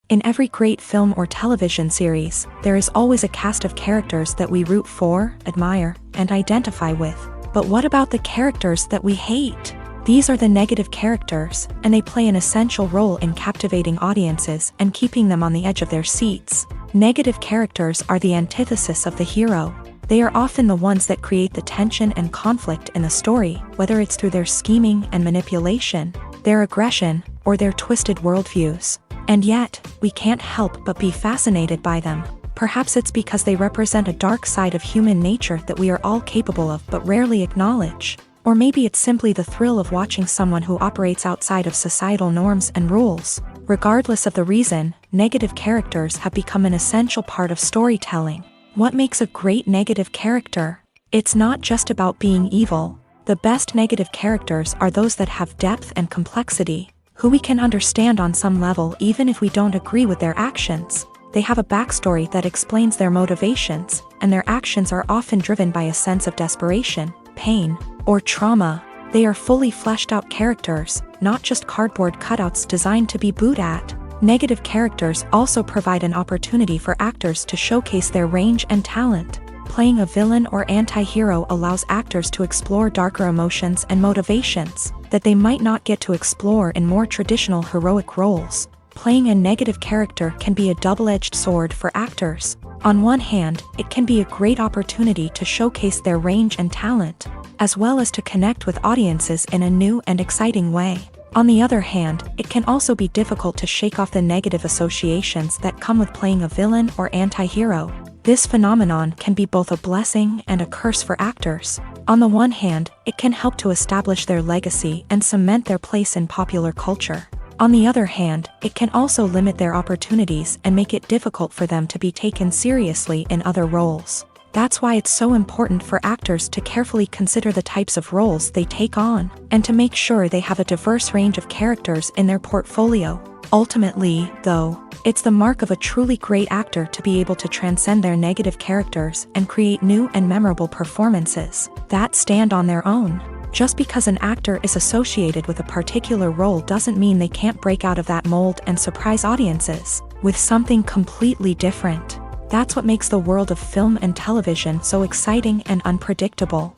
In every great film or television series, there is always a cast of characters that we root for, admire, and identify with. But what about the characters that we hate? These are the negative characters, and they play an essential role in captivating audiences and keeping them on the edge of their seats. Negative characters are the antithesis of the hero. They are often the ones that create the tension and conflict in the story, whether it's through their scheming and manipulation, their aggression, or their twisted worldviews. And yet, we can't help but be fascinated by them. Perhaps it's because they represent a dark side of human nature that we are all capable of but rarely acknowledge. Or maybe it's simply the thrill of watching someone who operates outside of societal norms and rules. Regardless of the reason, negative characters have become an essential part of storytelling. What makes a great negative character? It's not just about being evil. The best negative characters are those that have depth and complexity, who we can understand on some level even if we don't agree with their actions. They have a backstory that explains their motivations, and their actions are often driven by a sense of desperation, pain, or trauma. They are fully fleshed out characters, not just cardboard cutouts designed to be booed at. Negative characters also provide an opportunity for actors to showcase their range and talent. Playing a villain or anti-hero allows actors to explore darker emotions and motivations that they might not get to explore in more traditional heroic roles. Playing a negative character can be a double-edged sword for actors. On one hand, it can be a great opportunity to showcase their range and talent, as well as to connect with audiences in a new and exciting way. On the other hand, it can also be difficult to shake off the negative associations that come with playing a villain or anti-hero. This phenomenon can be both a blessing and a curse for actors. On the one hand, it can help to establish their legacy and cement their place in popular culture. On the other hand, it can also limit their opportunities and make it difficult for them to be taken seriously in other roles. That's why it's so important for actors to carefully consider the types of roles they take on, and to make sure they have a diverse range of characters in their portfolio. Ultimately, though, it's the mark of a truly great actor to be able to transcend their negative characters and create new and memorable performances that stand on their own. Just because an actor is associated with a particular role doesn't mean they can't break out of that mold and surprise audiences. with something completely different. That's what makes the world of film and television so exciting and unpredictable.